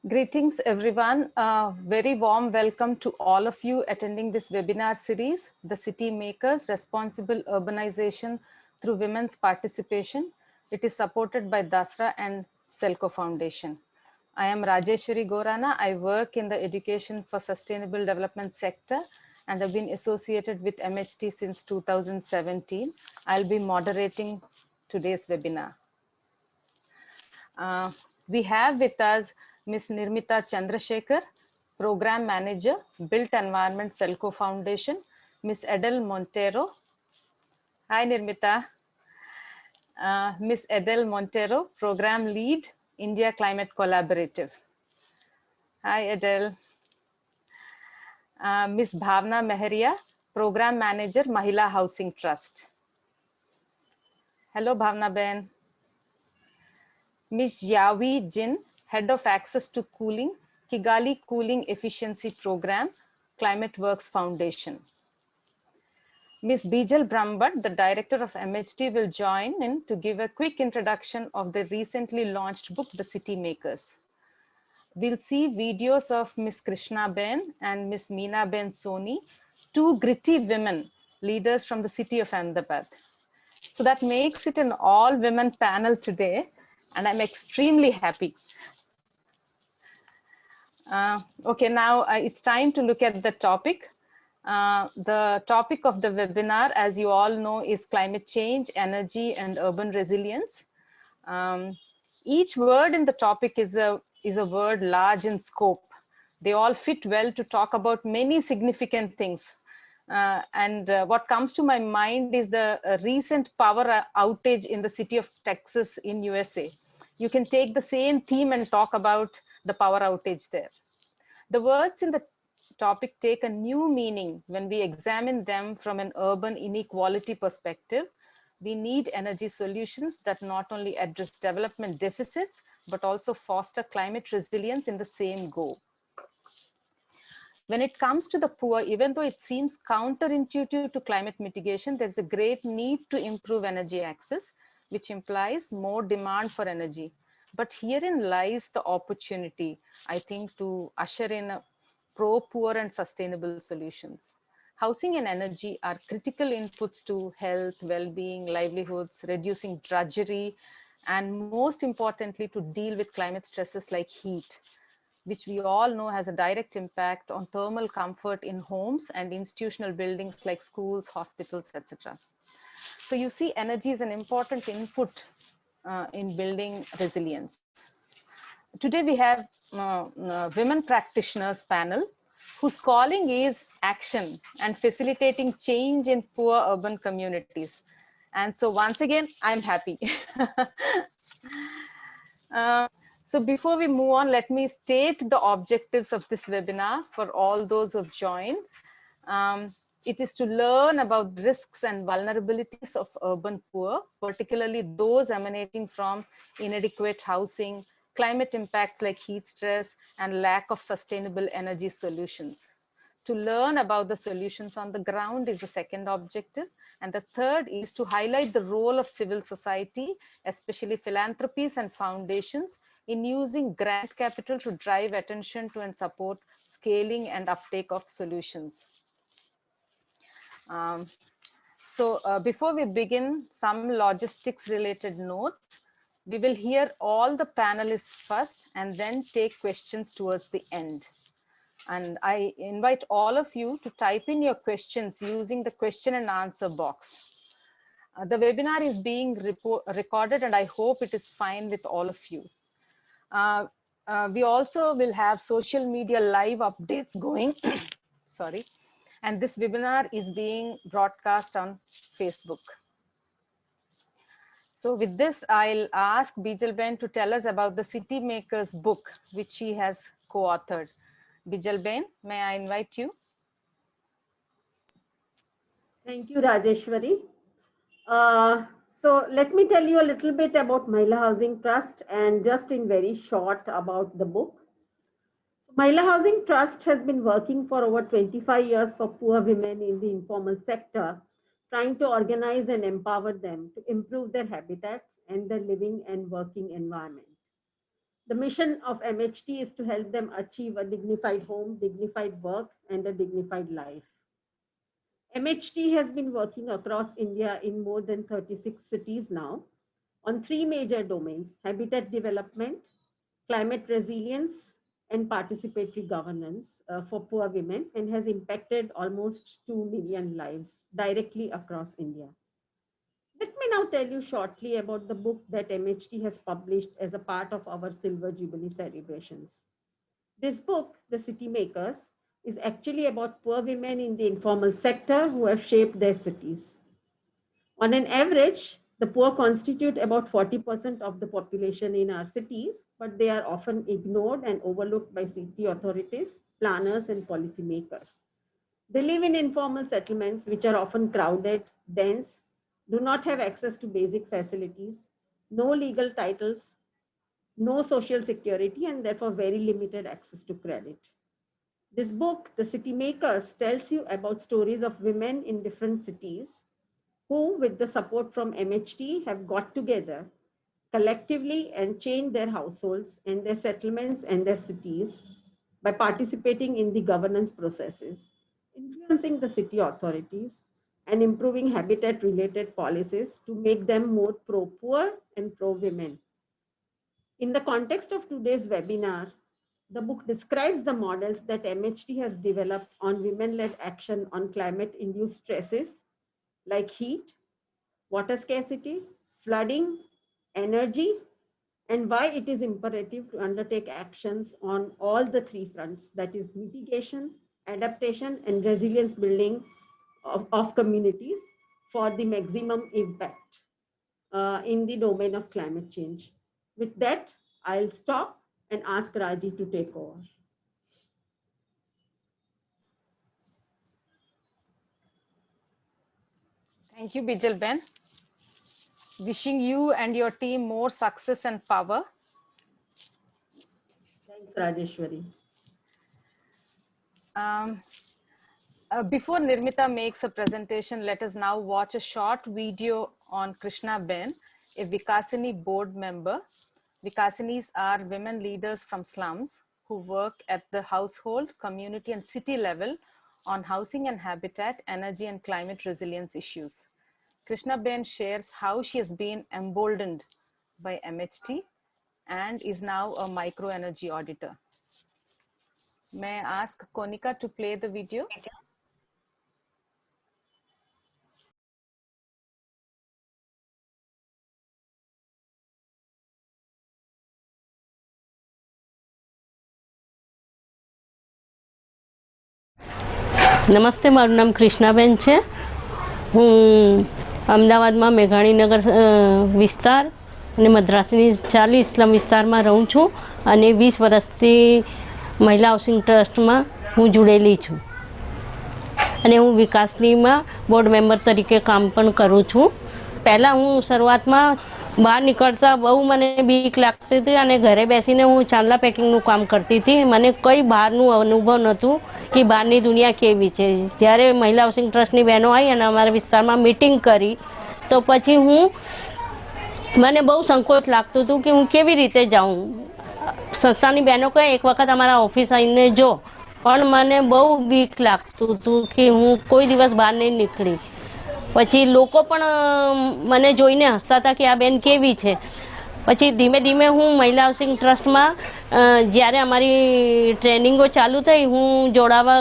Greetings, everyone. Very warm welcome to all of you attending this webinar series, The City Makers, Responsible Urbanization Through Women's Participation. It is supported by DASRA and Selco Foundation. I am Rajeshwari Gorana. I work in the Education for Sustainable Development sector and have been associated with MHT since 2017. I'll be moderating today's webinar. We have with us Ms. Nirmita Chandrasekhar, Program Manager, Built Environment Selco Foundation, Ms. Adele Montero. Hi, Nirmita. Ms. Adele Montero, Program Lead, India Climate Collaborative. Hi, Adele. Ms. Bhavna Meheria, Program Manager, Mahila Housing Trust. Hello, Bhavna Ben. Ms. Yawi Jin, Head of Access to Cooling, Kigali Cooling Efficiency Program, Climate Works Foundation. Ms. Bijal Brahmbhatt, the Director of MHT, will join in to give a quick introduction of the recently launched book, The City Makers. We'll see videos of Ms. Krishna Ben and Ms. Meena Ben Soni, two gritty women, leaders from the city of Ahmedabad. So that makes it an all-women panel today, and I'm extremely happy. Okay, now it's time to look at the topic. The topic of the webinar, as you all know, is climate change, energy, and urban resilience. Each word in the topic is a word large in scope. They all fit well to talk about many significant things. What comes to my mind is the recent power outage in the city of Texas in USA. You can take the same theme and talk about the power outage there. The words in the topic take a new meaning when we examine them from an urban inequality perspective. We need energy solutions that not only address development deficits, but also foster climate resilience in the same go. When it comes to the poor, even though it seems counterintuitive to climate mitigation, there's a great need to improve energy access, which implies more demand for energy. But herein lies the opportunity, I think, to usher in a pro-poor and sustainable solutions. Housing and energy are critical inputs to health, well-being, livelihoods, reducing drudgery, and most importantly, to deal with climate stresses like heat, which we all know has a direct impact on thermal comfort in homes and institutional buildings like schools, hospitals, etc. So you see, energy is an important input in building resilience. Today we have women practitioners panel whose calling is action and facilitating change in poor urban communities. And so once again, I'm happy. So before we move on, let me state the objectives of this webinar for all those who have joined. It is to learn about risks and vulnerabilities of urban poor, particularly those emanating from inadequate housing, climate impacts like heat stress, and lack of sustainable energy solutions. To learn about the solutions on the ground is the second objective. And the third is to highlight the role of civil society, especially philanthropies and foundations, in using grant capital to drive attention to and support scaling and uptake of solutions. Before we begin, some logistics related notes. We will hear all the panelists first and then take questions towards the end. And I invite all of you to type in your questions using the question and answer box. The webinar is being recorded and I hope it is fine with all of you. We also will have social media live updates going, sorry. And this webinar is being broadcast on Facebook. So with this, I'll ask Bijal Ben to tell us about the City Makers book, which she has co-authored. Bijal Ben, may I invite you? Thank you, Rajeshwari. So let me tell you a little bit about Mahila Housing Trust and just in very short about the book. So Mahila Housing Trust has been working for over 25 years for poor women in the informal sector, trying to organize and empower them to improve their habitats and their living and working environment. The mission of MHT is to help them achieve a dignified home, dignified work, and a dignified life. MHT has been working across India in more than 36 cities now on three major domains: habitat development, climate resilience, and participatory governance for poor women, and has impacted almost 2 million lives directly across India. Let me now tell you shortly about the book that MHT has published as a part of our Silver Jubilee celebrations. This book, The City Makers, is actually about poor women in the informal sector who have shaped their cities. On an average, the poor constitute about 40% of the population in our cities, but they are often ignored and overlooked by city authorities, planners, and policymakers. They live in informal settlements, which are often crowded, dense, do not have access to basic facilities, no legal titles, no social security, and therefore very limited access to credit. This book, The City Makers, tells you about stories of women in different cities who, with the support from MHT, have got together collectively and changed their households and their settlements and their cities by participating in the governance processes, influencing the city authorities, and improving habitat-related policies to make them more pro-poor and pro-women. In the context of today's webinar, the book describes the models that MHT has developed on women-led action on climate-induced stresses like heat, water scarcity, flooding, energy, and why it is imperative to undertake actions on all the three fronts, that is mitigation, adaptation, and resilience building of communities for the maximum impact in the domain of climate change. With that, I'll stop and ask Raji to take over. Thank you, Bijal Ben. Wishing you and your team more success and power. Thanks, Rajeshwari. Before Nirmita makes a presentation, let us now watch a short video on Krishna Ben, a Vikasini board member. Vikasinis are women leaders from slums who work at the household, community, and city level on housing and habitat, energy, and climate resilience issues. Krishna Ben shares how she has been emboldened by MHT and is now a microenergy auditor. May I ask Konika to play the video? નમસ્તે, મારું નામ કૃષ્ણાબેન છે. હું અમદાવાદમાં મેઘાણીનગર વિસ્તાર અને મદ્રાસની 40 ઇસ્લામ વિસ્તારમાં રહું છું અને 20 વર્ષથી મહિલા હાઉસિંગ ટ્રસ્ટમાં હું જોડેલી છું અને હું વિકાસનીમાં બોર્ડ મેમ્બર તરીકે કામ પણ કરું છું. પહેલાં હું શરૂઆતમાં બહાર નીકળતા બહુ મને બીક લાગતી હતી અને ઘરે બેસીને હું ચાંદલા પેકિંગનું કામ કરતી હતી. મને કંઈ બહારનું અનુભવ નહોતું કે બહારની દુનિયા કેવી છે. જ્યારે મહિલા હાઉસિંગ ટ્રસ્ટની બહેનો આવી અને અમારા વિસ્તારમાં મીટિંગ કરી તો પછી મને બહુ સંકોચ લાગતું હતું કે હું કેવી રીતે જાઉં. સંસ્થાની બહેનો કહે એક વખત અમારા ઓફિસ આવીને જો, પણ મને બહુ બીક લાગતું હતું કે હું કોઈ દિવસ બહાર નહીં નીકળી. પછી લોકો પણ મને જોઈને હસતા હતા કે આ બેન કેવી છે. પછી ધીમે ધીમે હું મહિલા હાઉસિંગ ટ્રસ્ટમાં જ્યારે અમારી ટ્રેનિંગો ચાલુ થઈ હું જોડાવા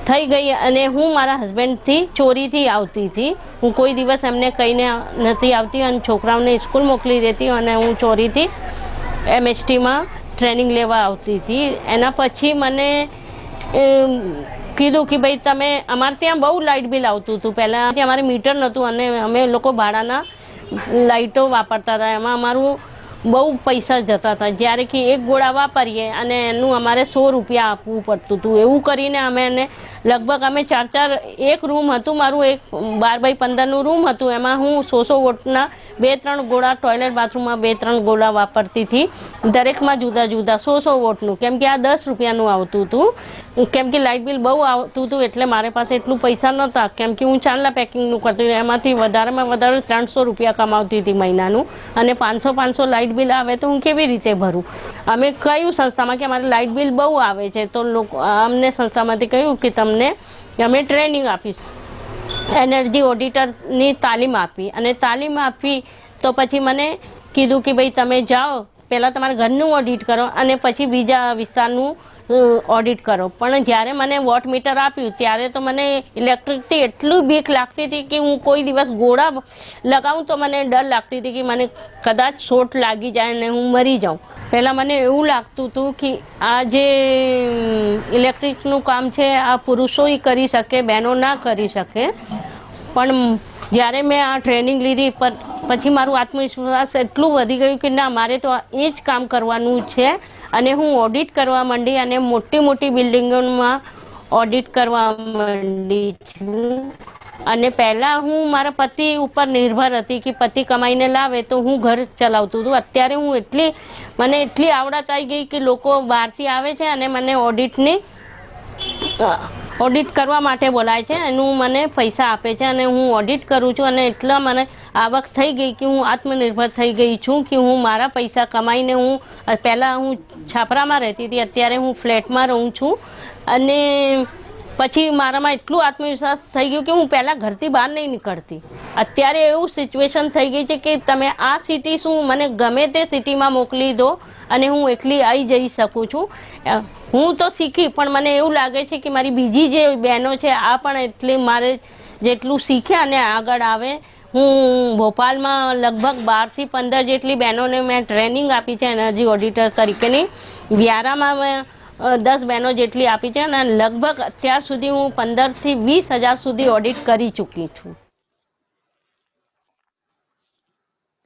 થઈ ગઈ અને હું મારા હસબન્ડથી ચોરીથી આવતી હતી. હું કોઈ દિવસ એમને કહીને નથી આવતી અને છોકરાઓને સ્કૂલ મોકલી દેતી અને હું ચોરીથી MHTમાં ટ્રેનિંગ લેવા આવતી હતી. એના પછી મને કીધું કે ભાઈ તમે અમારે ત્યાં બહુ લાઇટ બિલ આવતું હતું. પહેલાં અમારે મીટર નહોતું અને અમે લોકો ભાડાના લાઇટો વાપરતા હતા. એમાં અમારું બહુ પૈસા જતા હતા. જ્યારે કે એક ગોળા વાપરીએ અને એનું અમારે 100 રૂપિયા આપવું પડતું હતું. એવું કરીને અમે એને લગભગ અમે 4 એક રૂમ હતું મારું, એક 12x15નું રૂમ હતું, એમાં હું 100 વોટના 2-3 ગોળા, ટોયલેટ બાથરૂમમાં 2-3 ગોળા વાપરતી હતી, દરેકમાં જુદા જુદા 100 વોટનું, કેમ કે આ 10 રૂપિયાનું આવતું હતું, કેમ કે લાઇટ બિલ બહુ આવતું હતું એટલે મારી પાસે એટલું પૈસા નહોતા, કેમ કે હું ચાંદલા પેકિંગનું કરતી, એમાંથી વધારેમાં વધારે 300 રૂપિયા કમાવતી હતી મહિનાનું, અને 500 લાઇટ બિલ આવે તો હું કેવી રીતે ભરું. અમે કહ્યું સંસ્થામાં કે અમારે લાઇટ બિલ બહુ આવે છે, તો લોકો અમને સંસ્થામાંથી કહ્યું કે તમને અમે ટ્રેનિંગ આપીશું, એનર્જી ઓડિટરની તાલીમ આપી, અને તાલીમ આપી તો પછી મને કીધું કે ભાઈ તમે જાઓ પહેલાં તમારા ઘરનું ઓડિટ કરો અને પછી બીજા વિસ્તારનું ઓડિટ કરો. પણ જ્યારે મને વોટ મીટર આપ્યું ત્યારે તો મને ઇલેક્ટ્રિકથી એટલું બીક લાગતી હતી કે હું કોઈ દિવસ ગોળા લગાવું તો મને ડર લાગતી હતી કે મને કદાચ શોટ લાગી જાય અને હું મરી જાઉં. પહેલાં મને એવું લાગતું હતું કે આ જે ઇલેક્ટ્રિકનું કામ છે આ પુરુષોય કરી શકે, બહેનો ના કરી શકે. પણ જ્યારે મેં આ ટ્રેનિંગ લીધી પછી મારું આત્મવિશ્વાસ એટલું વધી ગયું કે ના, મારે તો એ જ કામ કરવાનું છે, અને હું ઓડિટ કરવા માંડી અને મોટી મોટી બિલ્ડિંગોમાં ઓડિટ કરવા માંડી છું. અને પહેલાં હું મારા પતિ ઉપર નિર્ભર હતી કે પતિ કમાઈને લાવે તો હું ઘર ચલાવતું હતું. અત્યારે હું મને એટલી આવડત આવી ગઈ કે લોકો બહારથી આવે છે અને મને ઓડિટ કરવા માટે બોલાય છે, એનું મને પૈસા આપે છે અને હું ઓડિટ કરું છું, અને એટલા મને આવક થઈ ગઈ કે હું આત્મનિર્ભર થઈ ગઈ છું કે હું મારા પૈસા કમાઈને પહેલાં હું છાપરામાં રહેતી હતી, અત્યારે હું ફ્લેટમાં રહું છું. અને પછી મારામાં એટલું આત્મવિશ્વાસ થઈ ગયો કે હું પહેલાં ઘરથી બહાર નહીં નીકળતી. અત્યારે એવું સિચ્યુએશન થઈ ગઈ છે કે તમે આ સિટી શું મને ગમે તે સિટીમાં મોકલી દો અને હું એકલી આવી જઈ શકું છું. હું તો શીખી, પણ મને એવું લાગે છે કે મારી બીજી જે બહેનો છે આ પણ એટલી મારે જેટલું શીખે અને આગળ આવે. હું ભોપાલમાં લગભગ 12 થી 15 જેટલી બહેનોને મેં ટ્રેનિંગ આપી છે એનર્જી ઓડિટર તરીકેની. વ્યારામાં મેં 10 બહેનો જેટલી આપી છે, અને લગભગ અત્યાર સુધી હું 15 થી 20 હજાર સુધી ઓડિટ કરી ચૂકી છું.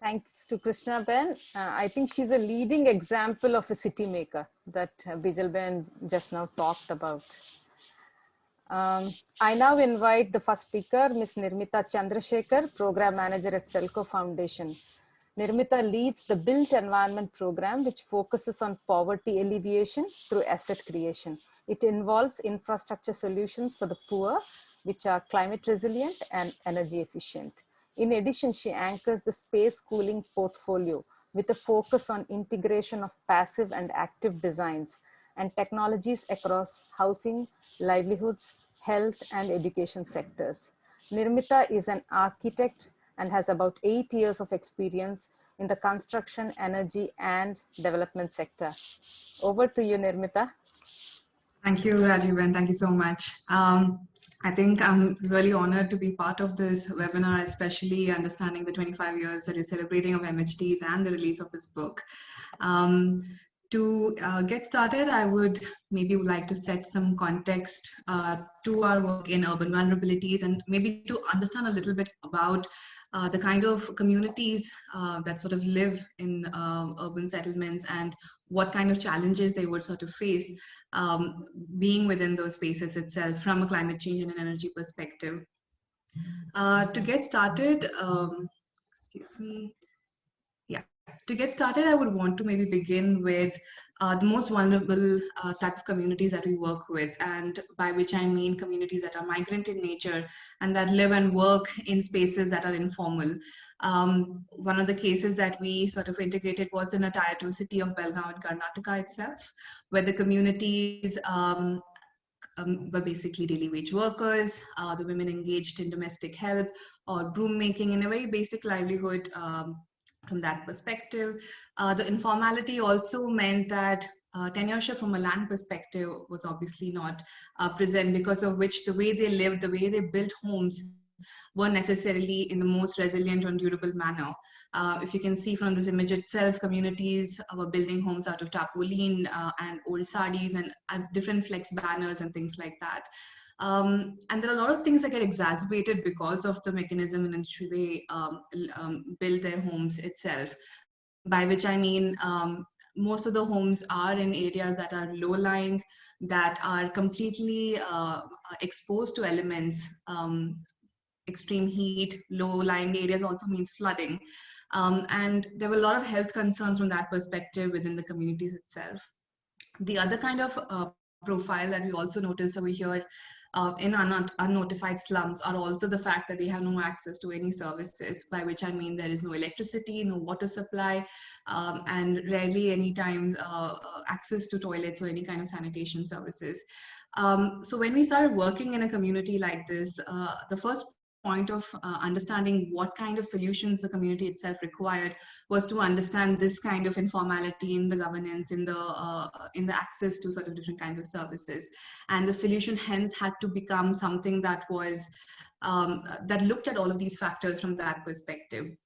Thanks to Krishna Ben. I think she's a leading example of a city maker that Bijal Ben just now talked about. I now invite the first speaker, Ms. Nirmita Chandrasekhar, Program Manager at Selco Foundation. Nirmita leads the Built Environment Program, which focuses on poverty alleviation through asset creation. It involves infrastructure solutions for the poor, which are climate resilient and energy efficient. In addition, she anchors the space cooling portfolio with a focus on integration of passive and active designs and technologies across housing, livelihoods, health, and education sectors. Nirmita is an architect and has about 8 years of experience in the construction, energy, and development sector. Over to you, Nirmita. Thank you, Rajiv, thank you so much. I think I'm really honored to be part of this webinar, especially understanding the 25 years that you're celebrating of MHDs and the release of this book. To get started, I would maybe like to set some context to our work in urban vulnerabilities, and maybe to understand a little bit about the kind of communities that sort of live in urban settlements and what kind of challenges they would sort of face being within those spaces itself from a climate change and an energy perspective. To get started, to get started, I would want to maybe begin with the most vulnerable type of communities that we work with, and by which I mean communities that are migrant in nature and that live and work in spaces that are informal. One of the cases that we sort of integrated was in a Tier 2 city of Belgaum in Karnataka itself, where the communities were basically daily wage workers, the women engaged in domestic help or broom making in a very basic livelihood. From that perspective, the informality also meant that tenureship from a land perspective was obviously not present, because of which the way they lived, the way they built homes weren't necessarily in the most resilient or durable manner. If you can see from this image itself, communities were building homes out of tarpaulin and old sarees and different flex banners and things like that. And there are a lot of things that get exacerbated because of the mechanism in which they build their homes itself, by which I mean most of the homes are in areas that are low-lying, that are completely exposed to elements. Extreme heat, low-lying areas also means flooding. And there were a lot of health concerns from that perspective within the communities itself. The other kind of profile that we also notice over here in unnotified slums are also the fact that they have no access to any services, by which I mean there is no electricity, no water supply, and rarely any time access to toilets or any kind of sanitation services. So when we started working in a community like this, the first point of understanding what kind of solutions the community itself required was to understand this kind of informality in the governance, in the access to sort of different kinds of services. And the solution hence had to become something that was that looked at all of these factors from that perspective.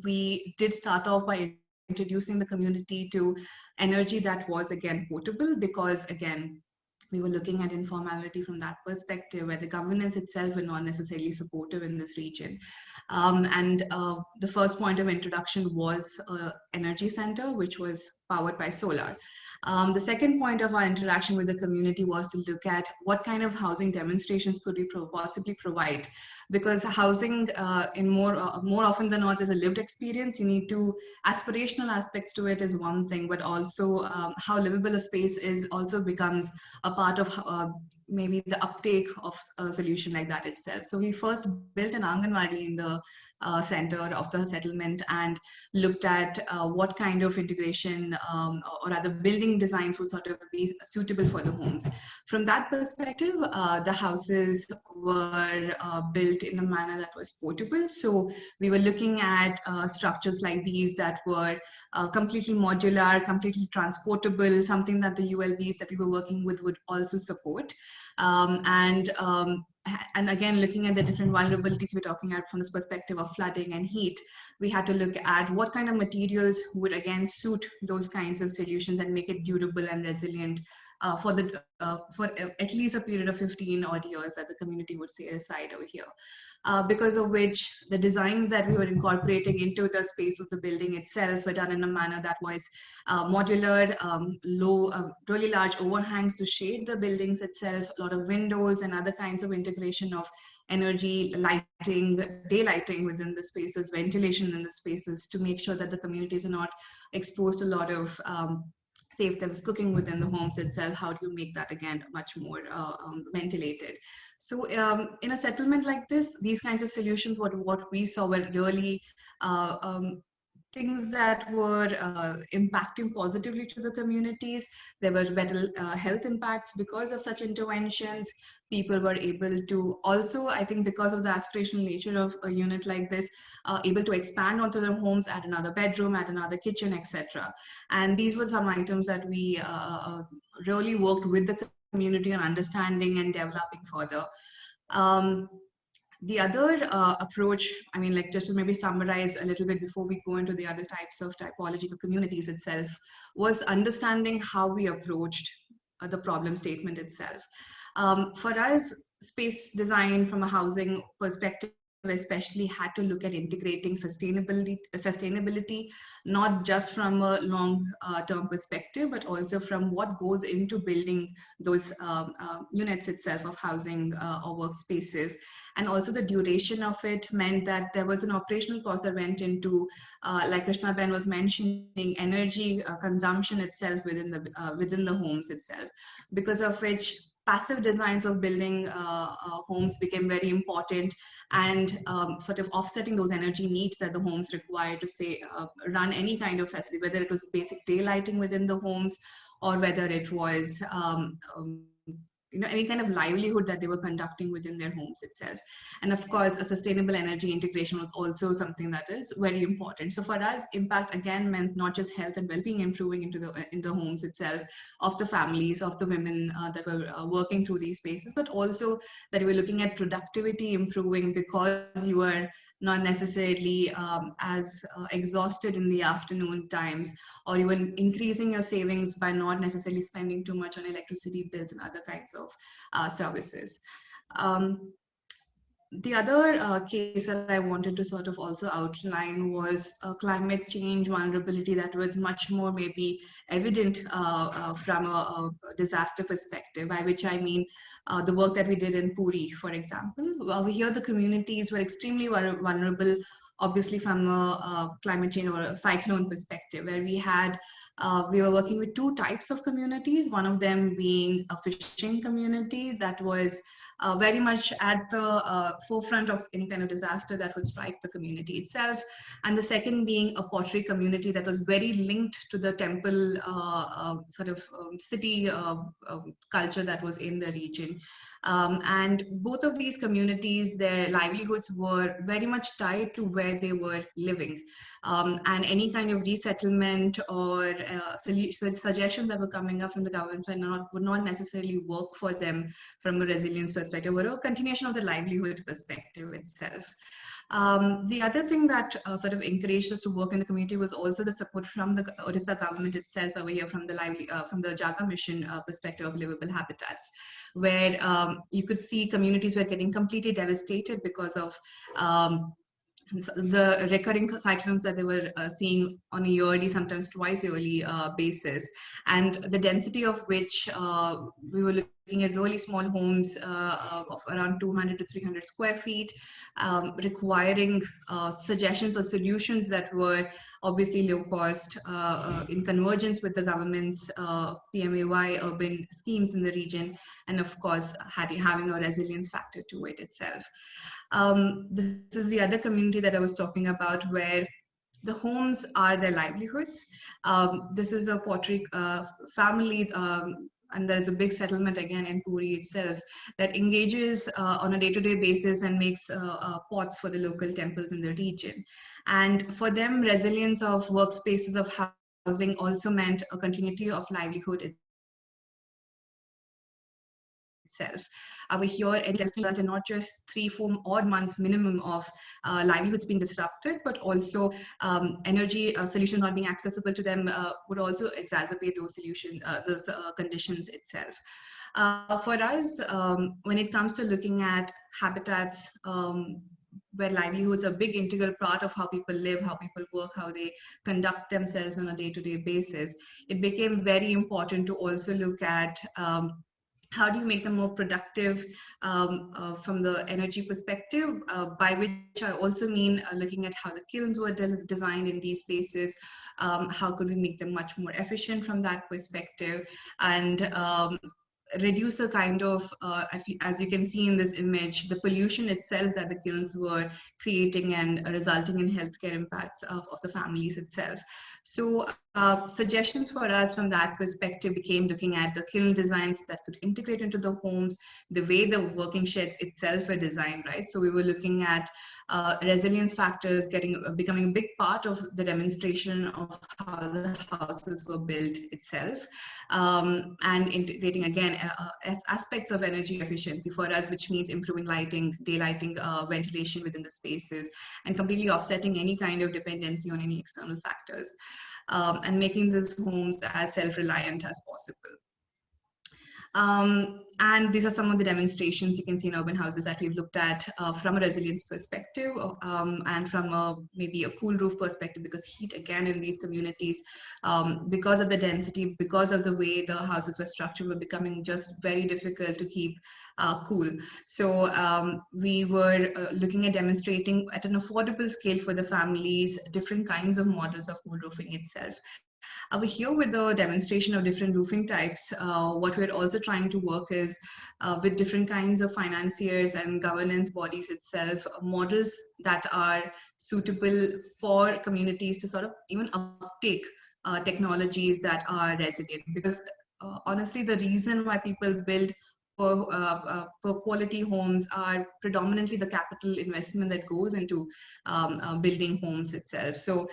We did start off by introducing the community to energy that was again portable, because again, we were looking at informality from that perspective, where the governance itself were not necessarily supportive in this region. And the first point of introduction was Energy Center, which was powered by solar. The second point of our interaction with the community was to look at what kind of housing demonstrations could we possibly provide, because housing in more often than not is a lived experience. You need to, aspirational aspects to it is one thing, but also how livable a space is also becomes a part of maybe the uptake of a solution like that itself. So we first built an Anganwadi in the center of the settlement and looked at what kind of integration or other building designs would sort of be suitable for the homes. From that perspective, the houses were built in a manner that was portable. So we were looking at structures like these that were completely modular, completely transportable, something that the ULBs that we were working with would also support. And again, looking at the different vulnerabilities we're talking about from this perspective of flooding and heat, we had to look at what kind of materials would again suit those kinds of solutions and make it durable and resilient for at least a period of 15 odd years that the community would say aside over here. Because of which the designs that we were incorporating into the space of the building itself were done in a manner that was modular, really large overhangs to shade the buildings itself, a lot of windows and other kinds of integration of energy, lighting, daylighting within the spaces, ventilation in the spaces, to make sure that the communities are not exposed to a lot of say if there was cooking within the homes itself, how do you make that again much more ventilated? So in a settlement like this, these kinds of solutions, what we saw were really things that were impacting positively to the communities. There were better health impacts because of such interventions. People were able to also, I think because of the aspirational nature of a unit like this, able to expand onto their homes, add another bedroom, add another kitchen, etc. And these were some items that we really worked with the community on understanding and developing further. The other approach, I mean, like just to maybe summarize a little bit before we go into the other types of typologies of communities itself, was understanding how we approached the problem statement itself. For us, space design from a housing perspective especially had to look at integrating sustainability, not just from a long-term perspective, but also from what goes into building those units itself of housing or workspaces. And also the duration of it meant that there was an operational cost that went into, like Krishna Ben was mentioning, energy consumption itself within the homes itself, because of which passive designs of building homes became very important, and sort of offsetting those energy needs that the homes require to say run any kind of facility, whether it was basic daylighting within the homes or whether it was any kind of livelihood that they were conducting within their homes itself. And of course, a sustainable energy integration was also something that is very important. So for us, impact again meant not just health and well-being improving in the homes itself of the families, of the women that were working through these spaces, but also that we were looking at productivity improving because you were not necessarily as exhausted in the afternoon times, or even increasing your savings by not necessarily spending too much on electricity bills and other kinds of services. The other case that I wanted to sort of also outline was climate change vulnerability that was much more maybe evident from a disaster perspective, by which I mean the work that we did in Puri, for example. Over here, the communities were extremely vulnerable, obviously from a climate change or a cyclone perspective, where we were working with two types of communities, one of them being a fishing community that was very much at the forefront of any kind of disaster that would strike the community itself. And the second being a pottery community that was very linked to the temple city culture that was in the region. And both of these communities, their livelihoods were very much tied to where they were living. And any kind of resettlement or suggestions that were coming up from the government would not necessarily work for them from a resilience perspective or a continuation of the livelihood perspective itself. The other thing that sort of encouraged us to work in the community was also the support from the Odisha government itself over here, from the Jaga mission perspective of livable habitats, where you could see communities were getting completely devastated because of the recurring cyclones that they were seeing on a yearly, sometimes twice yearly basis, and the density of which we were looking at really small homes of around 200 to 300 square feet, requiring suggestions or solutions that were obviously low cost in convergence with the government's PMAY urban schemes in the region, and of course having a resilience factor to it itself. This is the other community that I was talking about, where the homes are their livelihoods. This is a pottery family, and there's a big settlement again in Puri itself that engages on a day-to-day basis and makes pots for the local temples in the region. And for them, resilience of workspaces of housing also meant a continuity of livelihood itself. We're here in result in not just 3-4 odd months minimum of livelihoods being disrupted, but also energy solutions not being accessible to them would also exacerbate those conditions itself. For us, when it comes to looking at habitats where livelihoods are a big integral part of how people live, how people work, how they conduct themselves on a day-to-day basis, it became very important to also look at how do you make them more productive from the energy perspective, by which I also mean looking at how the kilns were designed in these spaces, how could we make them much more efficient from that perspective, and reduce the kind of, as you can see in this image, the pollution itself that the kilns were creating and resulting in healthcare impacts of the families itself. So suggestions for us from that perspective became looking at the kiln designs that could integrate into the homes, the way the working sheds itself were designed, right? So we were looking at resilience factors becoming a big part of the demonstration of how the houses were built itself, and integrating again aspects of energy efficiency for us, which means improving lighting, daylighting, ventilation within the spaces, and completely offsetting any kind of dependency on any external factors, and making those homes as self-reliant as possible. And these are some of the demonstrations you can see in urban houses that we've looked at from a resilience perspective, and from maybe a cool roof perspective, because heat again in these communities, because of the density, because of the way the houses were structured, were becoming just very difficult to keep cool. So we were looking at demonstrating at an affordable scale for the families different kinds of models of cool roofing itself. We're here with the demonstration of different roofing types. What we're also trying to work is with different kinds of financiers and governance bodies itself, models that are suitable for communities to sort of even uptake technologies that are resilient. Because honestly, the reason why people build for quality homes are predominantly the capital investment that goes into building homes itself. So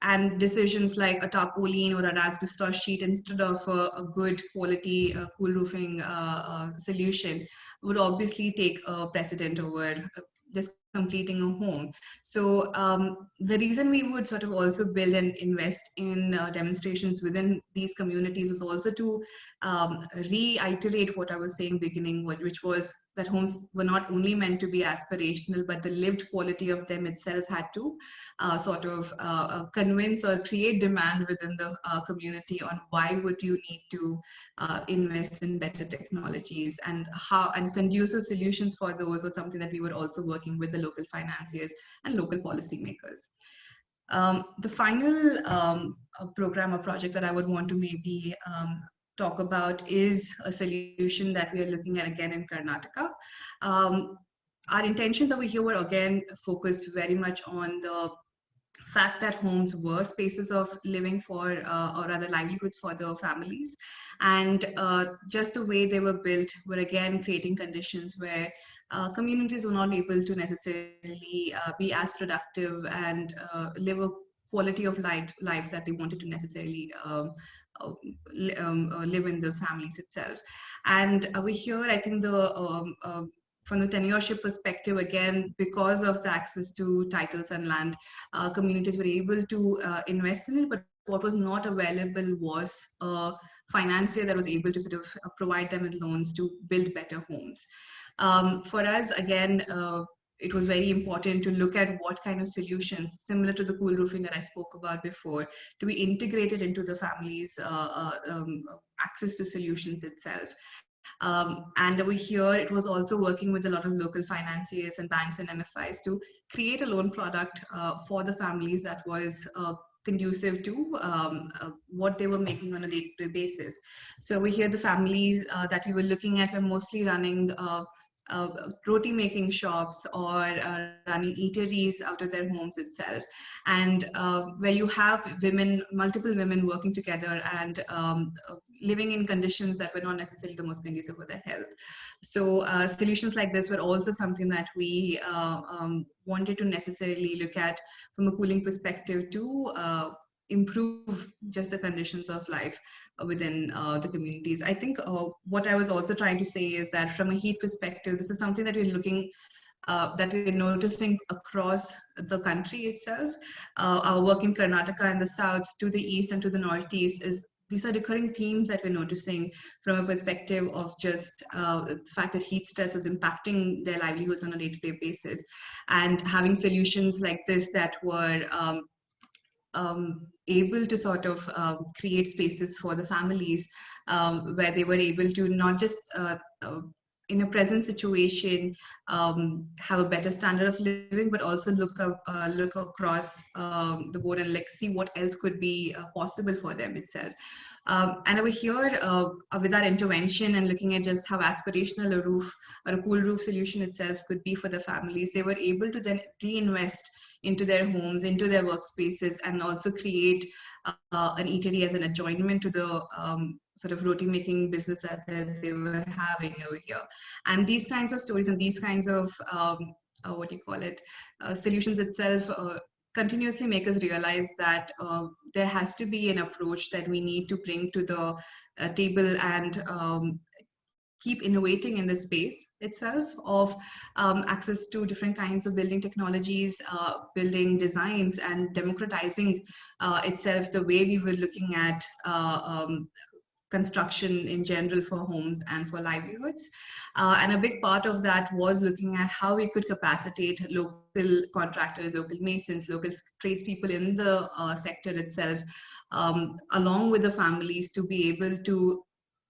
and decisions like a tarpaulin or an asbestos sheet instead of a good quality cool roofing solution would obviously take a precedent over just completing a home. So the reason we would sort of also build and invest in demonstrations within these communities is also to reiterate what I was saying beginning, which was that homes were not only meant to be aspirational, but the lived quality of them itself had to sort of convince or create demand within the community on why would you need to invest in better technologies, and how, and conducive solutions for those was something that we were also working with the local financiers and local policymakers. The final program or project that I would want to maybe talk about is a solution that we are looking at again in Karnataka. Our intentions over here were again focused very much on the fact that homes were spaces of living for, or rather livelihoods for the families. And just the way they were built were again creating conditions where communities were not able to necessarily be as productive and live a quality of life that they wanted to necessarily live in those families itself. And over here, I think from the tenureship perspective, again, because of the access to titles and land, communities were able to invest in it, but what was not available was a financier that was able to sort of provide them with loans to build better homes. For us, again, it was very important to look at what kind of solutions, similar to the cool roofing that I spoke about before, to be integrated into the family's access to solutions itself. And over here, it was also working with a lot of local financiers and banks and MFIs to create a loan product for the families that was conducive to what they were making on a day-to-day basis. So over here, the families that we were looking at were mostly running roti making shops or running eateries out of their homes itself, and where you have women, multiple women working together and living in conditions that were not necessarily the most conducive for their health. So solutions like this were also something that we wanted to necessarily look at from a cooling perspective to improve just the conditions of life within the communities. I think what I was also trying to say is that from a heat perspective, this is something that we're looking that we're noticing across the country itself. Our work in Karnataka and the south to the east and to the northeast is these are recurring themes that we're noticing from a perspective of just the fact that heat stress was impacting their livelihoods on a day-to-day basis, and having solutions like this that were able to sort of create spaces for the families where they were able to not just in a present situation have a better standard of living, but also look across the board and like see what else could be possible for them itself. And over here, with our intervention and looking at just how aspirational a roof or a cool roof solution itself could be for the families, they were able to then reinvest into their homes, into their workspaces, and also create an eatery as an adjoinement to the sort of roti making business that they were having over here. And these kinds of stories and these kinds of what do you call it, solutions itself continuously make us realize that there has to be an approach that we need to bring to the table and keep innovating in the space itself of access to different kinds of building technologies, building designs, and democratizing itself the way we were looking at construction in general for homes and for livelihoods. And a big part of that was looking at how we could capacitate local contractors, local masons, local tradespeople in the sector itself, along with the families, to be able to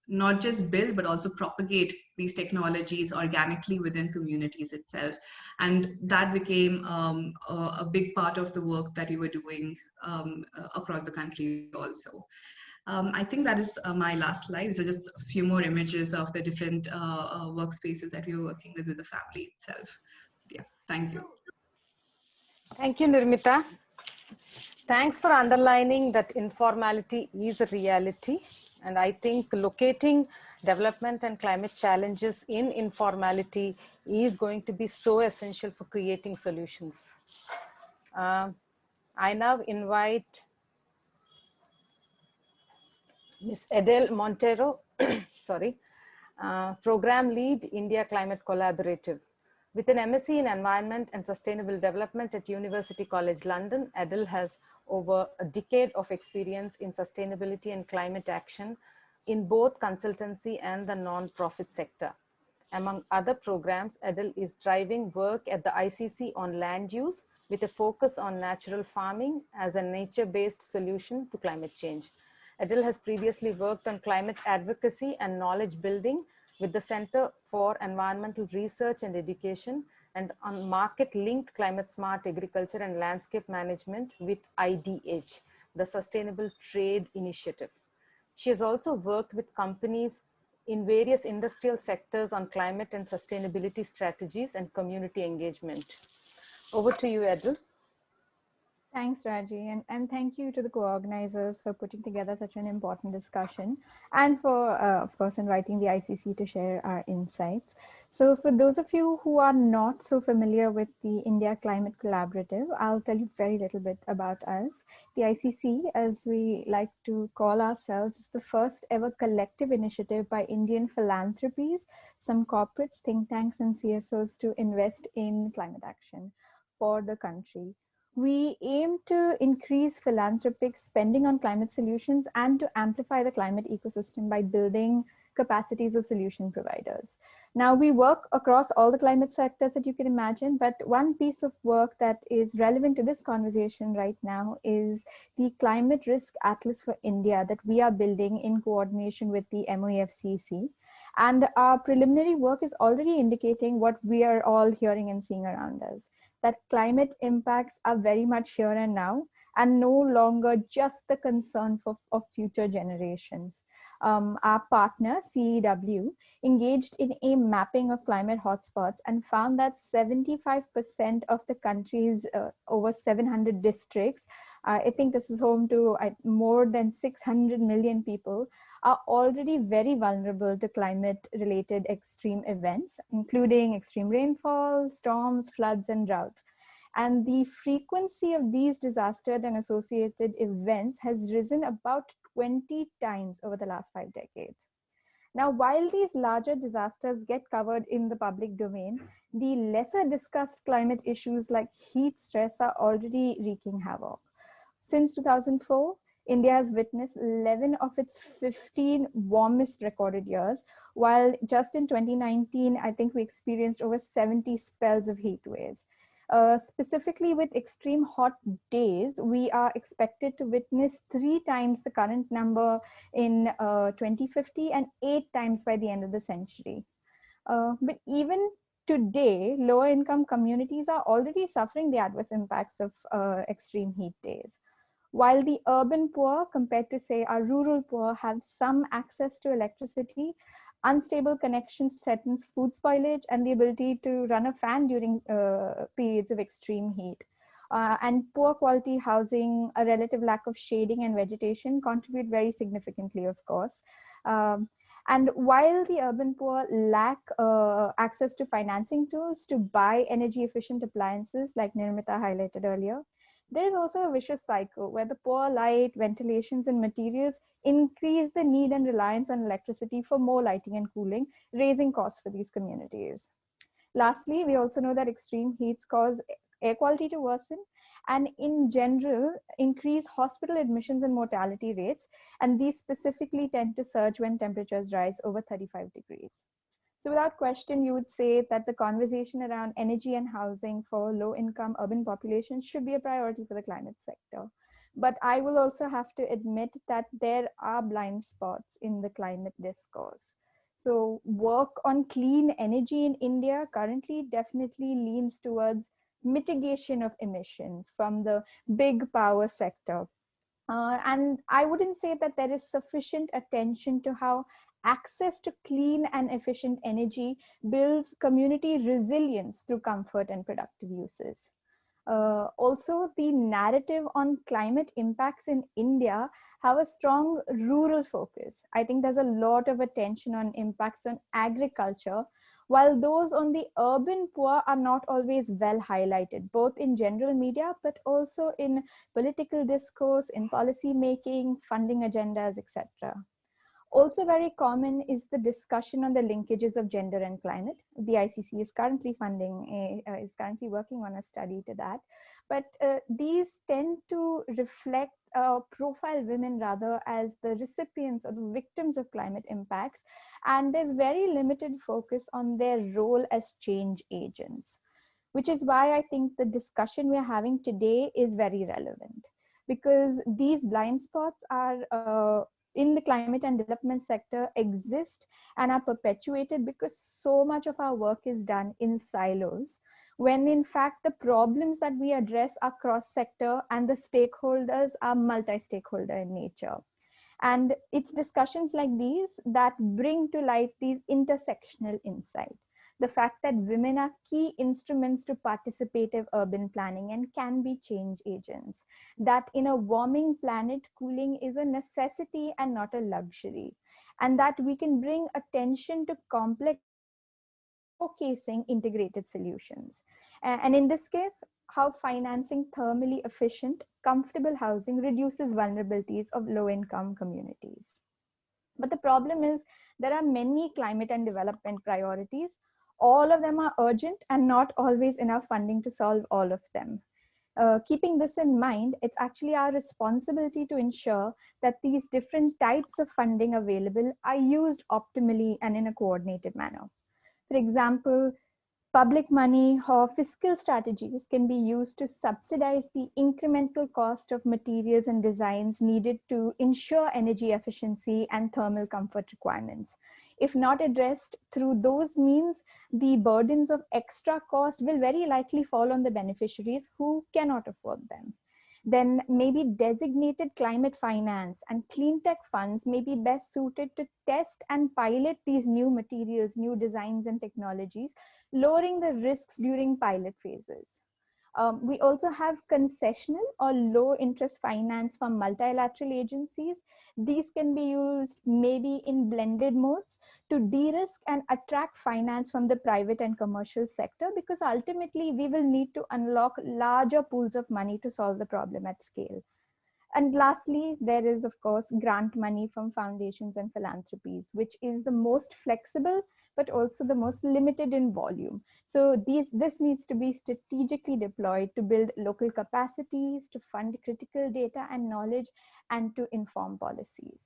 not just build, but also propagate these technologies organically within communities itself. And that became a big part of the work that we were doing across the country also. I think that is my last slide. These are just a few more images of the different workspaces that we were working with the family itself. Yeah, thank you. Thank you, Nirmita. Thanks for underlining that informality is a reality. And I think locating development and climate challenges in informality is going to be so essential for creating solutions. I now invite Ms. Adele Montero, sorry, Program Lead, India Climate Collaborative. With an MSc in Environment and Sustainable Development at University College London, Adele has over a decade of experience in sustainability and climate action in both consultancy and the non-profit sector. Among other programs, Adil is driving work at the ICC on land use with a focus on natural farming as a nature-based solution to climate change. Adil has previously worked on climate advocacy and knowledge building with the Center for Environmental Research and Education, and on market-linked climate smart agriculture and landscape management with IDH, the Sustainable Trade Initiative. She has also worked with companies in various industrial sectors on climate and sustainability strategies and community engagement. Over to you, Adil. Thanks, Raji, and thank you to the co-organizers for putting together such an important discussion, and for, of course, inviting the ICC to share our insights. So for those of you who are not so familiar with the India Climate Collaborative, I'll tell you very little bit about us. The ICC, as we like to call ourselves, is the first ever collective initiative by Indian philanthropies, some corporates, think tanks, and CSOs to invest in climate action for the country. We aim to increase philanthropic spending on climate solutions and to amplify the climate ecosystem by building capacities of solution providers. Now, we work across all the climate sectors that you can imagine, but one piece of work that is relevant to this conversation right now is the Climate Risk Atlas for India that we are building in coordination with the MOEFCC. And our preliminary work is already indicating what we are all hearing and seeing around us, that climate impacts are very much here and now and no longer just the concern of future generations. Our partner, CEW, engaged in a mapping of climate hotspots and found that 75% of the country's over 700 districts, I think this is home to more than 600 million people, are already very vulnerable to climate-related extreme events, including extreme rainfall, storms, floods, and droughts. And the frequency of these disaster and associated events has risen about 20 times over the last 5 decades. Now, while these larger disasters get covered in the public domain, the lesser discussed climate issues like heat stress are already wreaking havoc. Since 2004, India has witnessed 11 of its 15 warmest recorded years, while just in 2019, I think we experienced over 70 spells of heat waves. Specifically with extreme hot days, we are expected to witness 3 times the current number in 2050 and 8 times by the end of the century. But even today, lower income communities are already suffering the adverse impacts of extreme heat days. While the urban poor, compared to say our rural poor, have some access to electricity, unstable connections threatens food spoilage and the ability to run a fan during periods of extreme heat. And poor quality housing, a relative lack of shading and vegetation contribute very significantly, of course. And while the urban poor lack access to financing tools to buy energy efficient appliances, like Nirmita highlighted earlier, there is also a vicious cycle where the poor light, ventilations, and materials increase the need and reliance on electricity for more lighting and cooling, raising costs for these communities. Lastly, we also know that extreme heats cause air quality to worsen and in general increase hospital admissions and mortality rates, and these specifically tend to surge when temperatures rise over 35 degrees. So without question, you would say that the conversation around energy and housing for low-income urban populations should be a priority for the climate sector. But I will also have to admit that there are blind spots in the climate discourse. So work on clean energy in India currently definitely leans towards mitigation of emissions from the big power sector. And I wouldn't say that there is sufficient attention to how access to clean and efficient energy builds community resilience through comfort and productive uses. Also, the narrative on climate impacts in India have a strong rural focus. I think there's a lot of attention on impacts on agriculture, while those on the urban poor are not always well highlighted, both in general media, but also in political discourse, in policy making, funding agendas, etc. Also very common is the discussion on the linkages of gender and climate. The ICC is currently is currently working on a study to that. But these tend to reflect profile women rather as the recipients or the victims of climate impacts. And there's very limited focus on their role as change agents, which is why I think the discussion we're having today is very relevant, because these blind spots are in the climate and development sector exist and are perpetuated because so much of our work is done in silos, when in fact the problems that we address are cross-sector and the stakeholders are multi-stakeholder in nature. And it's discussions like these that bring to light these intersectional insights. The fact that women are key instruments to participative urban planning and can be change agents. That in a warming planet, cooling is a necessity and not a luxury. And that we can bring attention to complex showcasing integrated solutions. And in this case, how financing thermally efficient, comfortable housing reduces vulnerabilities of low-income communities. But the problem is there are many climate and development priorities. All of them are urgent and not always enough funding to solve all of them. Keeping this in mind, it's actually our responsibility to ensure that these different types of funding available are used optimally and in a coordinated manner. For example, public money or fiscal strategies can be used to subsidize the incremental cost of materials and designs needed to ensure energy efficiency and thermal comfort requirements. If not addressed through those means, the burdens of extra cost will very likely fall on the beneficiaries who cannot afford them. Then maybe designated climate finance and clean tech funds may be best suited to test and pilot these new materials, new designs and technologies, lowering the risks during pilot phases. We also have concessional or low interest finance from multilateral agencies. These can be used maybe in blended modes to de-risk and attract finance from the private and commercial sector, because ultimately we will need to unlock larger pools of money to solve the problem at scale. And lastly, there is, of course, grant money from foundations and philanthropies, which is the most flexible, but also the most limited in volume. So this needs to be strategically deployed to build local capacities, to fund critical data and knowledge, and to inform policies.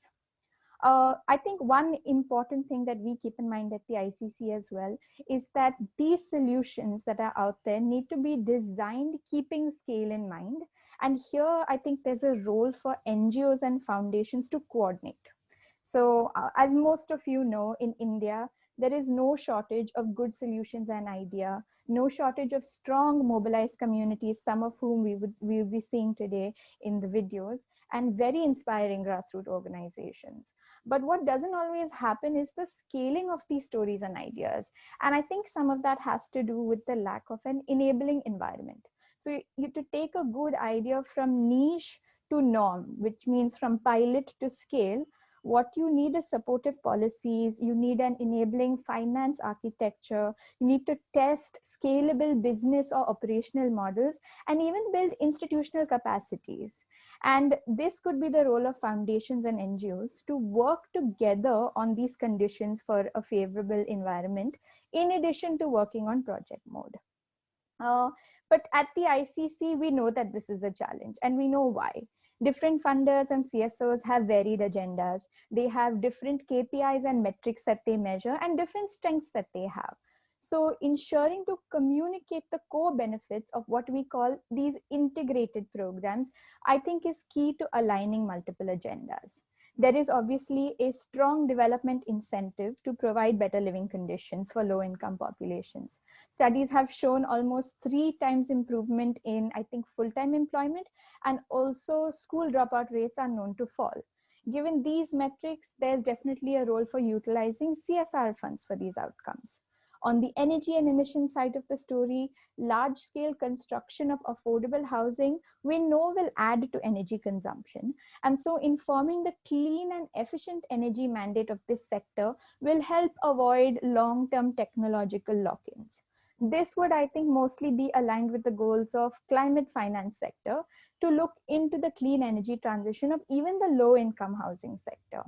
I think one important thing that we keep in mind at the ICC as well is that these solutions that are out there need to be designed keeping scale in mind. And here, I think there's a role for NGOs and foundations to coordinate. So as most of you know, in India, there is no shortage of good solutions and idea, no shortage of strong mobilized communities, some of whom we'll be seeing today in the videos, and very inspiring grassroots organizations. But what doesn't always happen is the scaling of these stories and ideas. And I think some of that has to do with the lack of an enabling environment. So you to take a good idea from niche to norm, which means from pilot to scale, what you need is supportive policies, you need an enabling finance architecture, you need to test scalable business or operational models, and even build institutional capacities. And this could be the role of foundations and NGOs to work together on these conditions for a favorable environment, in addition to working on project mode. But at the ICC, we know that this is a challenge, and we know why. Different funders and CSOs have varied agendas. They have different KPIs and metrics that they measure, and different strengths that they have. So ensuring to communicate the core benefits of what we call these integrated programs, I think is key to aligning multiple agendas. There is obviously a strong development incentive to provide better living conditions for low-income populations. Studies have shown almost 3 times improvement in, I think, full-time employment, and also school dropout rates are known to fall. Given these metrics, there's definitely a role for utilizing CSR funds for these outcomes. On the energy and emission side of the story, large-scale construction of affordable housing we know will add to energy consumption. And so informing the clean and efficient energy mandate of this sector will help avoid long-term technological lock-ins. This would, I think, mostly be aligned with the goals of climate finance sector to look into the clean energy transition of even the low-income housing sector.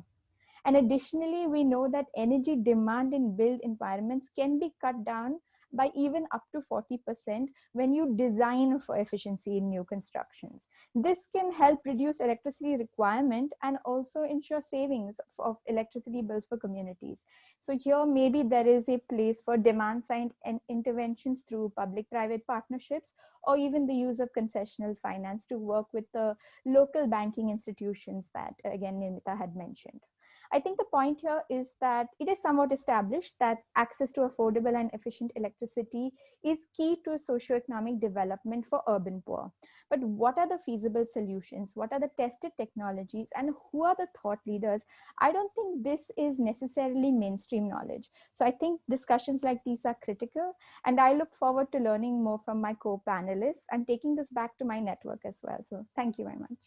And additionally, we know that energy demand in built environments can be cut down by even up to 40% when you design for efficiency in new constructions. This can help reduce electricity requirement and also ensure savings of electricity bills for communities. So here maybe there is a place for demand side and interventions through public-private partnerships, or even the use of concessional finance to work with the local banking institutions that again Nimita had mentioned. I think the point here is that it is somewhat established that access to affordable and efficient electricity is key to socioeconomic development for urban poor. But what are the feasible solutions? What are the tested technologies? And who are the thought leaders? I don't think this is necessarily mainstream knowledge. So I think discussions like these are critical. And I look forward to learning more from my co-panelists and taking this back to my network as well. So thank you very much.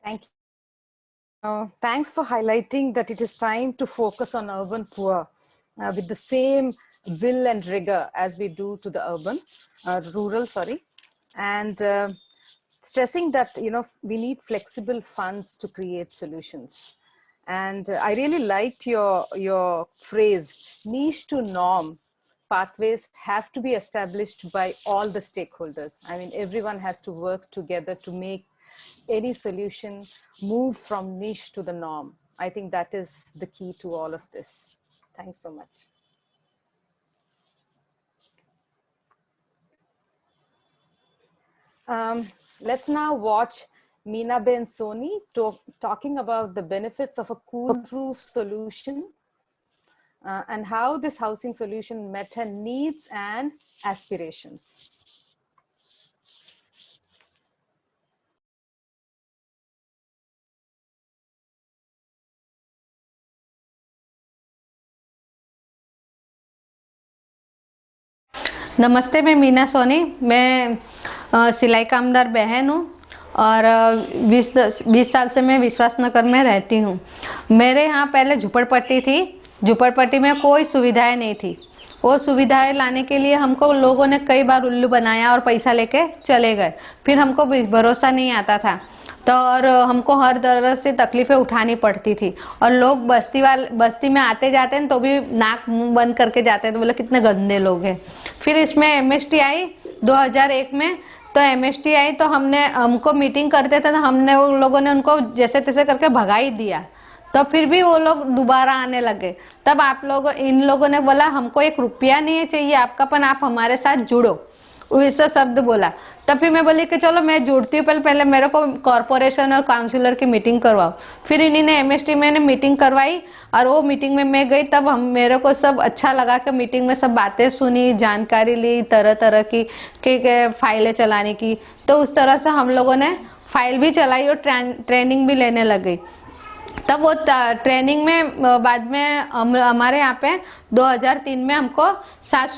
Thank you. Thanks for highlighting that it is time to focus on urban poor with the same will and rigor as we do to the rural, and stressing that, you know, we need flexible funds to create solutions. And I really liked your phrase, niche to norm. Pathways have to be established by all the stakeholders. I mean, everyone has to work together to make any solution move from niche to the norm. I think that is the key to all of this. Thanks so much. Let's now watch Meenaben Soni talking about the benefits of a cool-proof solution and how this housing solution met her needs and aspirations. नमस्ते, मैं मीना सोनी। मैं सिलाई कामदार बहन हूँ और 20 साल से मैं विश्वासनगर में रहती हूँ। मेरे यहाँ पहले झुपड़पट्टी थी। झुपड़पट्टी में कोई सुविधाएं नहीं थी। वो सुविधाएं लाने के लिए हमको लोगों ने कई बार उल्लू बनाया और पैसा लेके चले गए। फिर हमको भरोसा नहीं आता था तो और हमको हर तरह से तकलीफ़ें उठानी पड़ती थी। और लोग बस्ती में आते जाते हैं तो भी नाक मुंह बंद करके जाते हैं, तो बोले कितने गंदे लोग हैं। फिर इसमें एमएसटी आई 2001 में। तो एमएसटी आई तो हमको मीटिंग करते थे तो हमने वो लोगों ने उनको जैसे तैसे करके भगा ही दिया। तो फिर भी वो लोग दोबारा आने लगे। तब इन लोगों ने बोला हमको 1 रुपया नहीं चाहिए आपका, पर आप हमारे साथ जुड़ो, वैसा शब्द बोला। तब फिर मैं बोली कि चलो मैं जुड़ती हूँ, पहले मेरे को कॉरपोरेशन और काउंसिलर की मीटिंग करवाओ। फिर इन्हीं ने एमएसटी में मीटिंग करवाई और वो मीटिंग में मैं गई। तब मेरे को सब अच्छा लगा कि मीटिंग में सब बातें सुनी, जानकारी ली, तरह तरह की फाइलें चलाने की। तो उस तरह से हम लोगों ने फाइल भी चलाई और ट्रेनिंग भी लेने लगी। तब वो ट्रेनिंग में बाद में हमारे यहाँ पे 2003 में हमको 7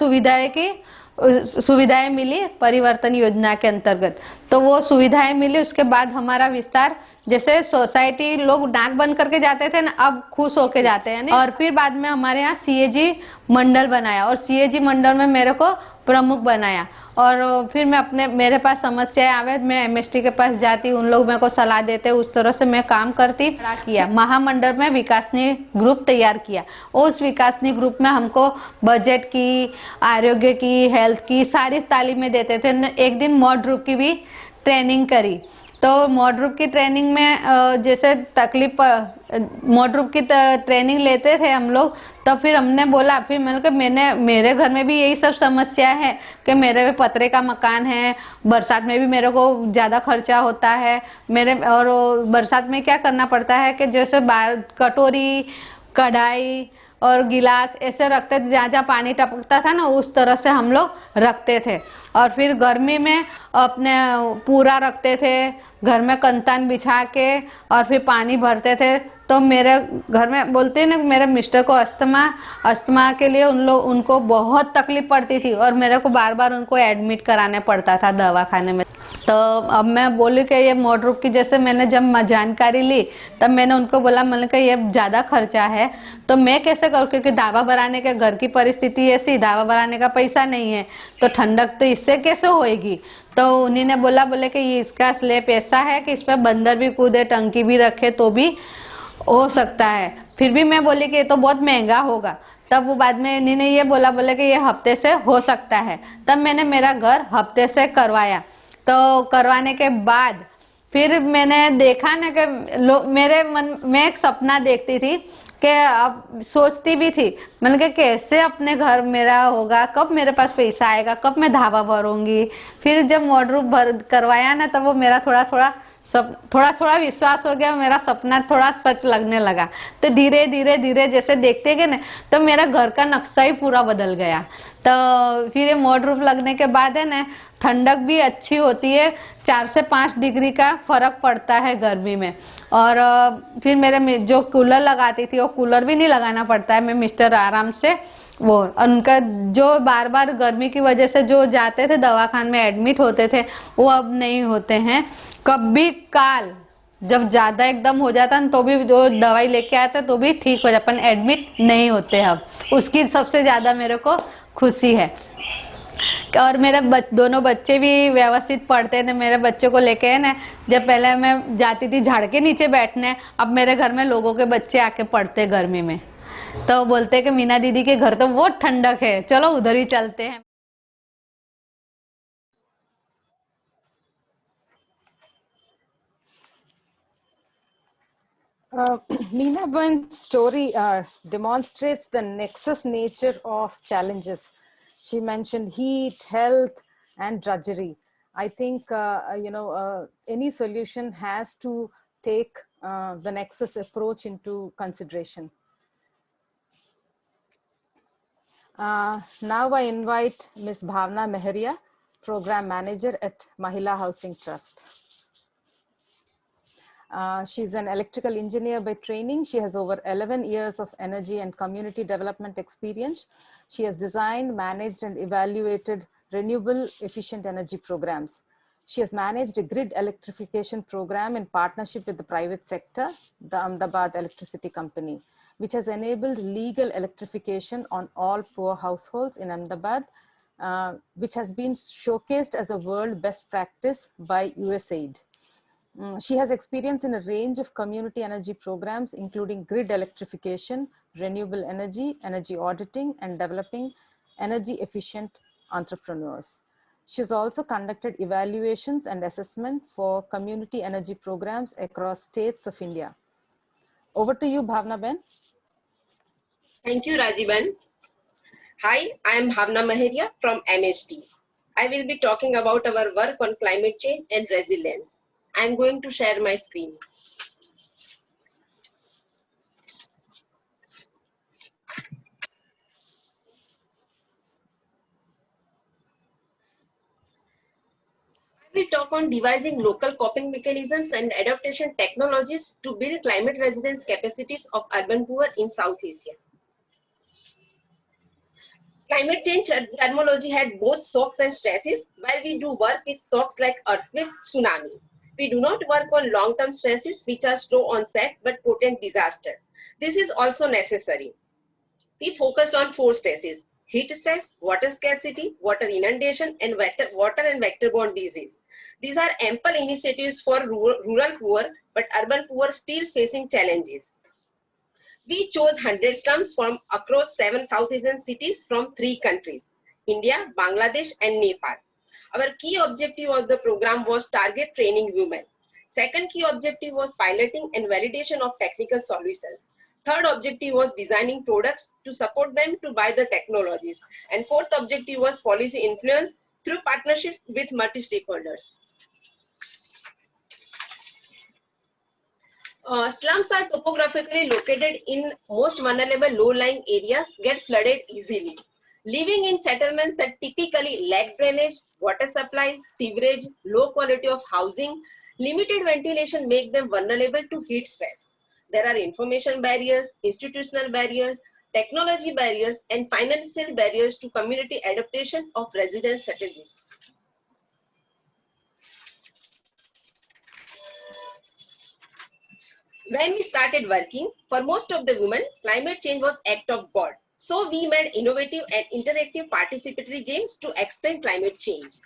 सुविधाएं मिली परिवर्तन योजना के अंतर्गत। तो वो सुविधाएं मिली। उसके बाद हमारा विस्तार, जैसे सोसाइटी लोग नाक बंद करके जाते थे ना, अब खुश होके जाते हैं। और फिर बाद में हमारे यहाँ सीएजी मंडल बनाया और सीएजी मंडल में मेरे को प्रमुख बनाया। और फिर मेरे पास समस्याएं आवे, मैं एमएसटी के पास जाती, उन लोग मेरे को सलाह देते, उस तरह से मैं काम करती। किया महामंडल में विकासनी ग्रुप तैयार किया। उस विकासनी ग्रुप में हमको बजट की, आरोग्य की, हेल्थ की सारी तालीमें देते थे। एक दिन मॉड ग्रुप की भी ट्रेनिंग करी। तो मॉडरूप की ट्रेनिंग में जैसे मॉडरूप की ट्रेनिंग लेते थे हम लोग। तो फिर हमने बोला, फिर मेरे घर में भी यही सब समस्या है कि मेरे पतरे का मकान है, बरसात में भी मेरे को ज़्यादा खर्चा होता है और बरसात में क्या करना पड़ता है कि जैसे कटोरी, कढ़ाई और गिलास ऐसे रखते थे, जहाँ पानी टपकता था ना उस तरह से हम लोग रखते थे। और फिर गर्मी में अपने पूरा रखते थे, घर में कंतान बिछा के और फिर पानी भरते थे। तो मेरे घर में बोलते हैं ना, मेरे मिस्टर को अस्थमा के लिए उनको बहुत तकलीफ पड़ती थी और मेरे को बार बार उनको एडमिट कराने पड़ता था दवाखाने में। तो अब मैं बोली कि ये मॉडरूप की, जैसे मैंने जब जानकारी ली तब मैंने उनको बोला, मैंने कहा ये ज़्यादा खर्चा है तो मैं कैसे करूँ, क्योंकि दावा भराने के घर की परिस्थिति ऐसी, दावा भराने का पैसा नहीं है, तो ठंडक तो इससे कैसे होएगी। तो उन्हीं ने बोले कि ये इसका स्लैब ऐसा है कि इस पर बंदर भी कूदे, टंकी भी रखे तो भी हो सकता है। फिर भी मैं बोली कि ये तो बहुत महंगा होगा। तब वो बाद में इन्होंने ये बोले कि ये हफ्ते से हो सकता है। तब मैंने मेरा घर हफ्ते से करवाया। तो करवाने के बाद फिर मैंने देखा ना कि मेरे मन में एक सपना देखती थी कि अब सोचती भी थी, मैंने कहा कैसे अपने घर मेरा होगा, कब मेरे पास पैसा आएगा, कब मैं ढाबा भरूंगी। फिर जब वॉर्डरोब भर करवाया ना, तब वो मेरा थोड़ा थोड़ा विश्वास हो गया, मेरा सपना थोड़ा सच लगने लगा। तो धीरे धीरे धीरे जैसे देखते गए ना, तो मेरा घर का नक्शा ही पूरा बदल गया। तो फिर ये वॉर्डरोब लगने के बाद है ना, ठंडक भी अच्छी होती है, 4 से 5 डिग्री का फर्क पड़ता है गर्मी में। और फिर मेरे जो कूलर लगाती थी, वो कूलर भी नहीं लगाना पड़ता है, मैं मिस्टर आराम से वो उनका जो बार बार गर्मी की वजह से जो जाते थे दवाखाने में एडमिट होते थे, वो अब नहीं होते हैं। कभी काल जब ज्यादा एकदम हो जाता है तो भी जो दवाई लेके आते तो भी ठीक हो जाता, अपन एडमिट नहीं होते अब। उसकी सबसे ज्यादा मेरे को खुशी है। और मेरे दोनों बच्चे भी व्यवस्थित पढ़ते थे। मेरे बच्चों को लेके है ना, जब पहले मैं जाती थी झाड़ के नीचे बैठने, अब मेरे घर में लोगों के बच्चे आके पढ़ते गर्मी में। तो बोलते कि मीना दीदी के घर तो बहुत ठंडक है, चलो उधर ही चलते हैं। Meena Ben's story demonstrates the nexus nature of challenges. She mentioned heat, health, and drudgery. I think any solution has to take the nexus approach into consideration. Now I invite Ms. Bhavna Meharia, Program Manager at Mahila Housing Trust. She's an electrical engineer by training. She has over 11 years of energy and community development experience. She has designed, managed, and evaluated renewable efficient energy programs. She has managed a grid electrification program in partnership with the private sector, the Ahmedabad Electricity Company, which has enabled legal electrification on all poor households in Ahmedabad, which has been showcased as a world best practice by USAID. She has experience in a range of community energy programs, including grid electrification, renewable energy, energy auditing, and developing energy efficient entrepreneurs. She has also conducted evaluations and assessment for community energy programs across states of India. Over to you, Bhavna Ben. Thank you, Rajiban. Hi, I am Bhavna Meharia from MHD. I will be talking about our work on climate change and resilience. I am going to share my screen. I will talk on devising local coping mechanisms and adaptation technologies to build climate resilience capacities of urban poor in South Asia. Climate change terminology had both shocks and stresses. While we do work with shocks like earthquake, tsunami, we do not work on long-term stresses which are slow onset but potent disaster. This is also necessary. We focused on 4 stresses: heat stress, water scarcity, water inundation, and water and vector-borne disease. These are ample initiatives for rural poor, but urban poor still facing challenges. We chose 100 slums from across 7 South Asian cities from 3 countries, India, Bangladesh, and Nepal. Our key objective of the program was target training women. Second key objective was piloting and validation of technical solutions. Third objective was designing products to support them to buy the technologies. And fourth objective was policy influence through partnership with multi-stakeholders. Slums are topographically located in most vulnerable low-lying areas, get flooded easily. Living in settlements that typically lack drainage, water supply, sewerage, low quality of housing, limited ventilation make them vulnerable to heat stress. There are information barriers, institutional barriers, technology barriers, and financial barriers to community adaptation of residence strategies. When we started working, for most of the women, climate change was act of God. So we made innovative and interactive participatory games to explain climate change.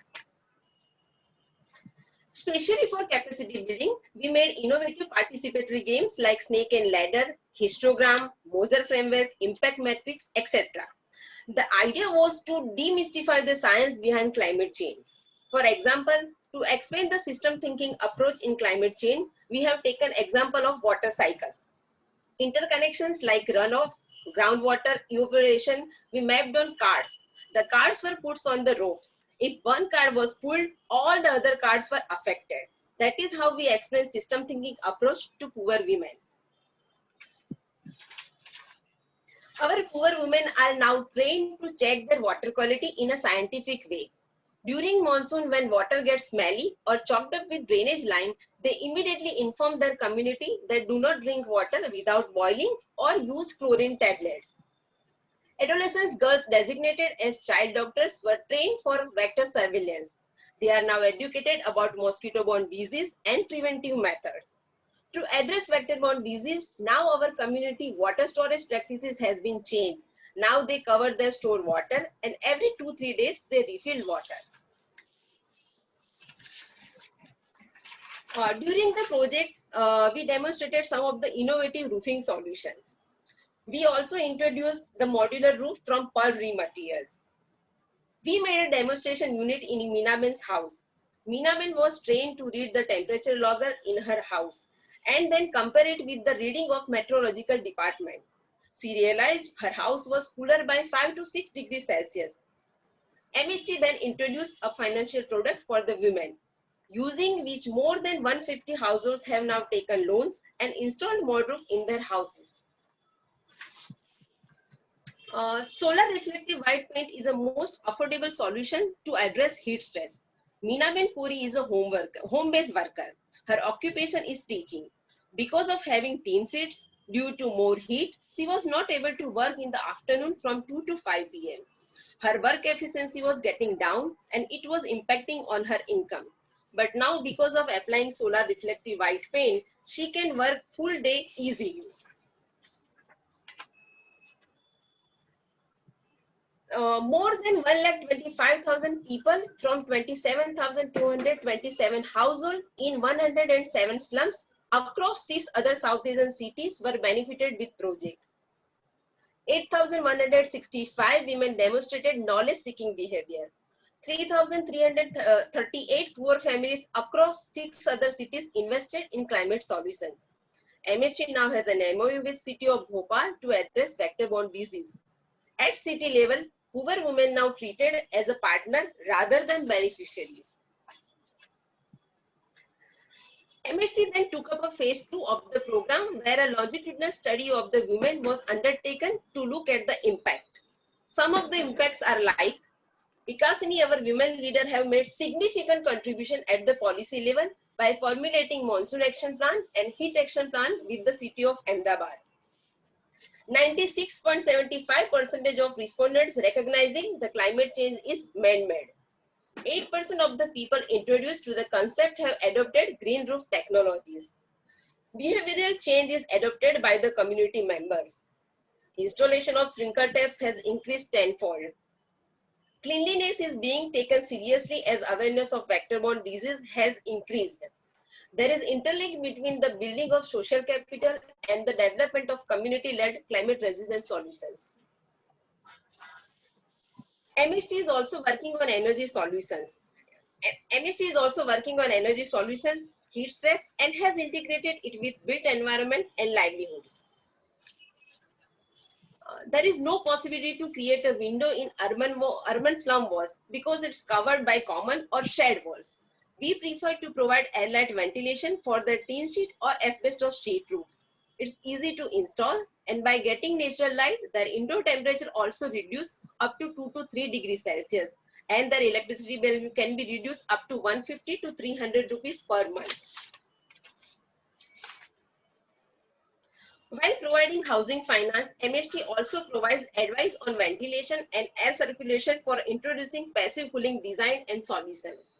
Especially for capacity building, we made innovative participatory games like Snake and Ladder, Histogram, Moser Framework, Impact Matrix, etc. The idea was to demystify the science behind climate change. For example, to explain the system thinking approach in climate change, we have taken example of water cycle. Interconnections like runoff, groundwater, evaporation, we mapped on cards. The cards were put on the ropes. If one card was pulled, all the other cards were affected. That is how we explain system thinking approach to poor women. Our poor women are now trained to check their water quality in a scientific way. During monsoon, when water gets smelly or choked up with drainage line, they immediately inform their community that do not drink water without boiling or use chlorine tablets. Adolescent girls designated as child doctors were trained for vector surveillance. They are now educated about mosquito-borne disease and preventive methods. To address vector-borne disease, now our community water storage practices has been changed. Now they cover their stored water and every 2-3 days they refill water. During the project, we demonstrated some of the innovative roofing solutions. We also introduced the modular roof from pearl materials. We made a demonstration unit in Meenaben's house. Meenaben was trained to read the temperature logger in her house and then compare it with the reading of meteorological department. She realized her house was cooler by 5 to 6 degrees Celsius. MST then introduced a financial product for the women, using which more than 150 households have now taken loans and installed modular roof in their houses. Solar reflective white paint is the most affordable solution to address heat stress. Meenaben Puri is a home-based worker. Her occupation is teaching. Because of having teen seats, due to more heat, she was not able to work in the afternoon from 2 to 5 p.m. Her work efficiency was getting down and it was impacting on her income. But now because of applying solar reflective white paint, she can work full day easily. More than 1,25,000 people from 27,227 households in 107 slums across 6 other South Asian cities were benefited with project. 8,165 women demonstrated knowledge-seeking behavior. 3,338 poor families across 6 other cities invested in climate solutions. MST now has an MOU with City of Bhopal to address vector-borne disease. At city level, poor women now treated as a partner rather than beneficiaries. MST then took up a phase 2 of the program where a longitudinal study of the women was undertaken to look at the impact. Some of the impacts are like, Vikasini, our women leader, have made significant contribution at the policy level by formulating monsoon action plan and heat action plan with the city of Ahmedabad. 96.75% of respondents recognizing the climate change is man-made. 8% of the people introduced to the concept have adopted green roof technologies. Behavioral change is adopted by the community members. Installation of sprinkler taps has increased tenfold. Cleanliness is being taken seriously as awareness of vector-borne disease has increased. There is interlink between the building of social capital and the development of community-led climate-resistant solutions. MST is also working on energy solutions. Heat stress, and has integrated it with built environment and livelihoods. There is no possibility to create a window in urban slum walls because it's covered by common or shared walls. We prefer to provide airlight ventilation for the tin sheet or asbestos sheet roof. It's easy to install, and by getting natural light, their indoor temperature also reduced up to 2 to 3 degrees Celsius, and their electricity bill can be reduced up to 150 to 300 rupees per month. While providing housing finance, MST also provides advice on ventilation and air circulation for introducing passive cooling design and solutions.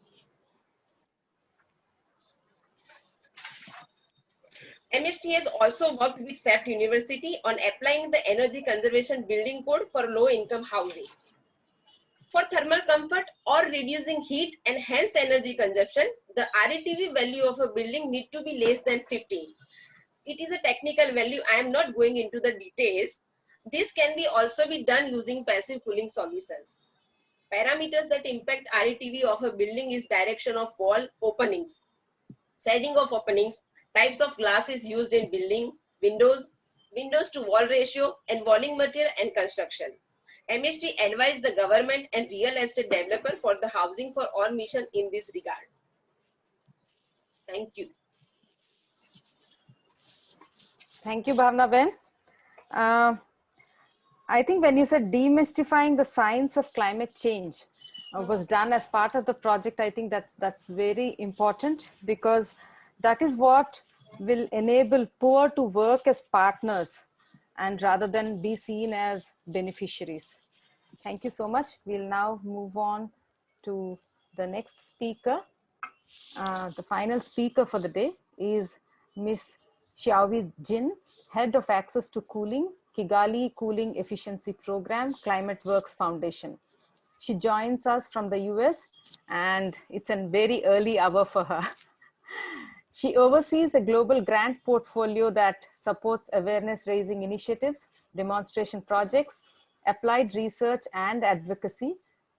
MST has also worked with SAPT University on applying the Energy Conservation Building Code for low-income housing. For thermal comfort or reducing heat and hence energy consumption, the RETV value of a building need to be less than 50. It is a technical value. I am not going into the details. This can be also be done using passive cooling solutions. Parameters that impact RETV of a building is direction of wall openings, shading of openings, types of glasses used in building, windows to wall ratio, and walling material and construction. MST advised the government and real estate developer for the housing for all mission in this regard. Thank you. Thank you, Bhavna Ben. I think when you said demystifying the science of climate change was done as part of the project, I think that's very important, because that is what will enable poor to work as partners and rather than be seen as beneficiaries. Thank you so much. We'll now move on to the next speaker. The final speaker for the day is Ms. Xiaohui Jin, Head of Access to Cooling, Kigali Cooling Efficiency Program, Climate Works Foundation. She joins us from the US, and it's a very early hour for her. She oversees a global grant portfolio that supports awareness raising initiatives, demonstration projects, applied research and advocacy,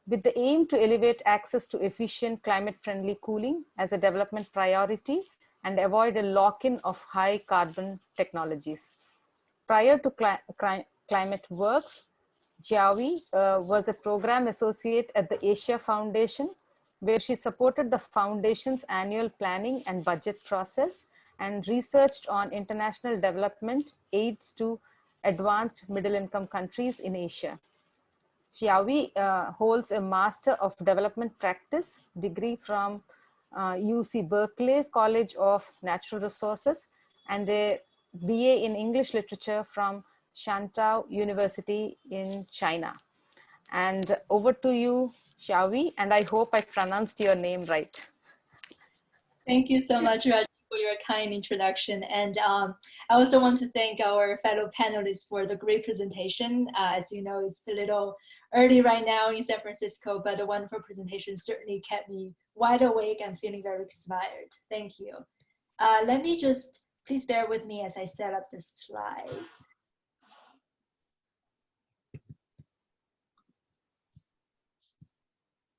with the aim to elevate access to efficient climate-friendly cooling as a development priority and avoid a lock-in of high carbon technologies. Prior to Climate Works, Xiaohui was a program associate at the Asia Foundation, where she supported the foundation's annual planning and budget process and researched on international development aids to advanced middle-income countries in Asia. Xiaohui holds a Master of Development Practice degree from UC Berkeley's College of Natural Resources and a BA in English Literature from Shantou University in China. And over to you, Xiaohui, and I hope I pronounced your name right. Thank you so much, Raj, for your kind introduction. And I also want to thank our fellow panelists for the great presentation. As you know, it's a little early right now in San Francisco, but the wonderful presentation certainly kept me wide awake and feeling very inspired. Thank you. Let me just, please bear with me as I set up the slides.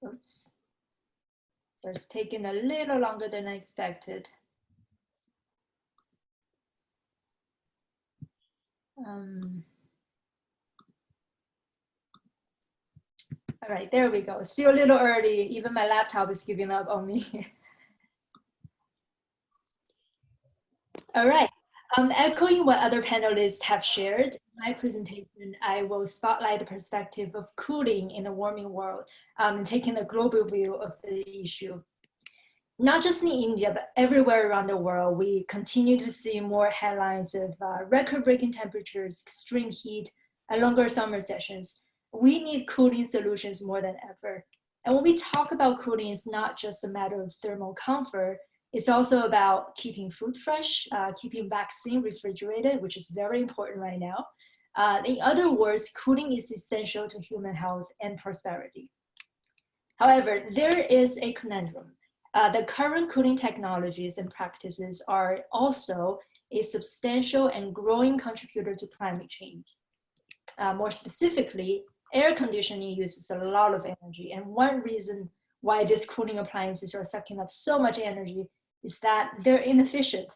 Oops. So it's taking a little longer than I expected. All right, there we go. Still a little early. Even my laptop is giving up on me. All right. Echoing what other panelists have shared, in my presentation, I will spotlight the perspective of cooling in a warming world, taking a global view of the issue. Not just in India, but everywhere around the world, we continue to see more headlines of record-breaking temperatures, extreme heat, and longer summer sessions. We need cooling solutions more than ever. And when we talk about cooling, it's not just a matter of thermal comfort. It's also about keeping food fresh, keeping vaccine refrigerated, which is very important right now. In other words, cooling is essential to human health and prosperity. However, there is a conundrum. The current cooling technologies and practices are also a substantial and growing contributor to climate change. More specifically, air conditioning uses a lot of energy. And one reason why these cooling appliances are sucking up so much energy is that they're inefficient.